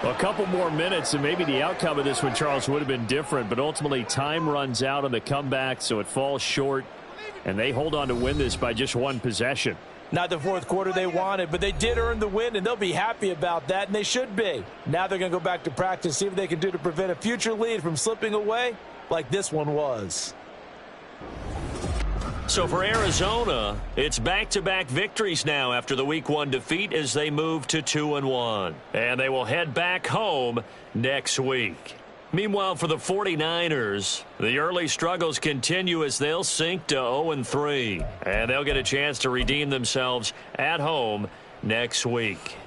Speaker 1: A couple more minutes, and maybe the outcome of this one, Charles, would have been different. But ultimately, time runs out on the comeback, so it falls short. And they hold on to win this by just 1 possession.
Speaker 4: Not the fourth quarter they wanted, but they did earn the win, and they'll be happy about that, and they should be. Now they're going to go back to practice, see what they can do to prevent a future lead from slipping away like this one was.
Speaker 1: So for Arizona, it's back-to-back victories now after the Week 1 defeat as they move to 2-1. And they will head back home next week. Meanwhile, for the 49ers, the early struggles continue as they'll sink to 0-3. And they'll get a chance to redeem themselves at home next week.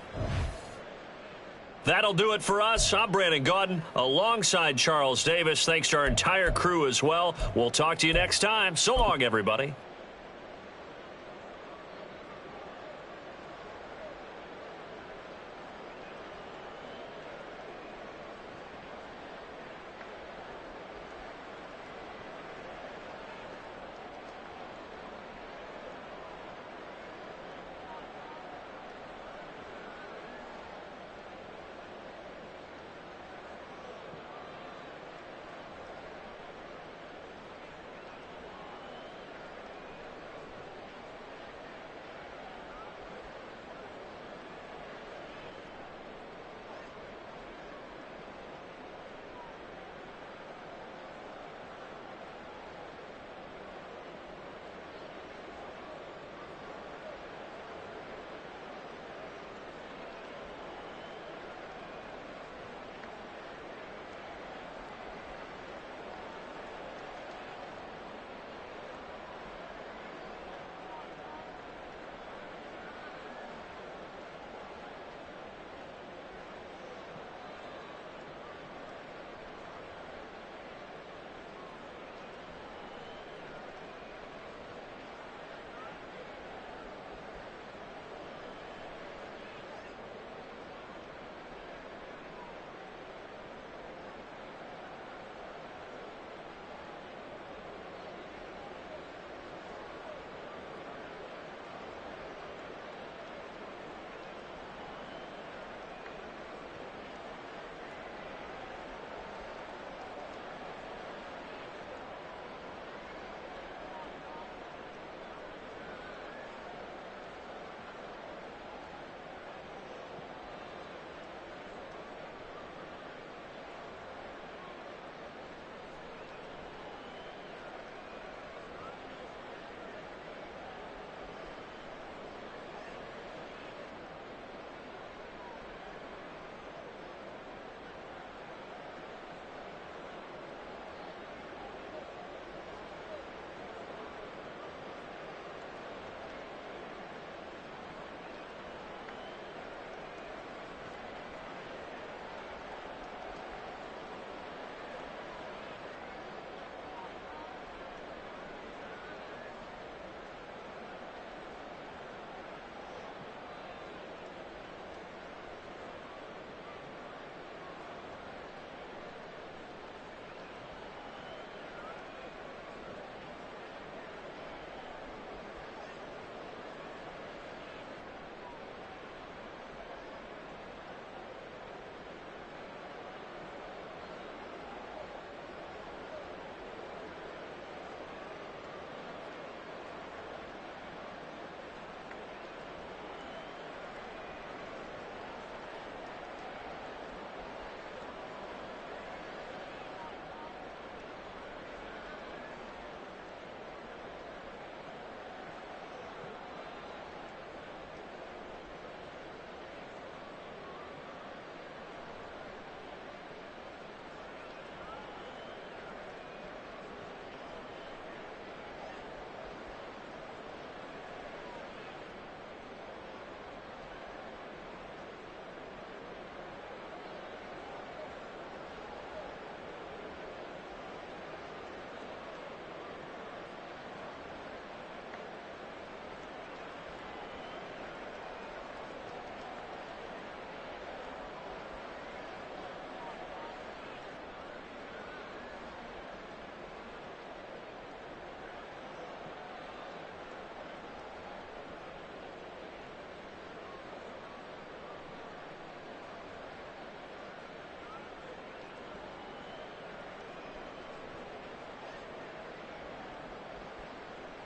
Speaker 1: That'll do it for us. I'm Brandon Gaudin alongside Charles Davis. Thanks to our entire crew as well. We'll talk to you next time. So long, everybody.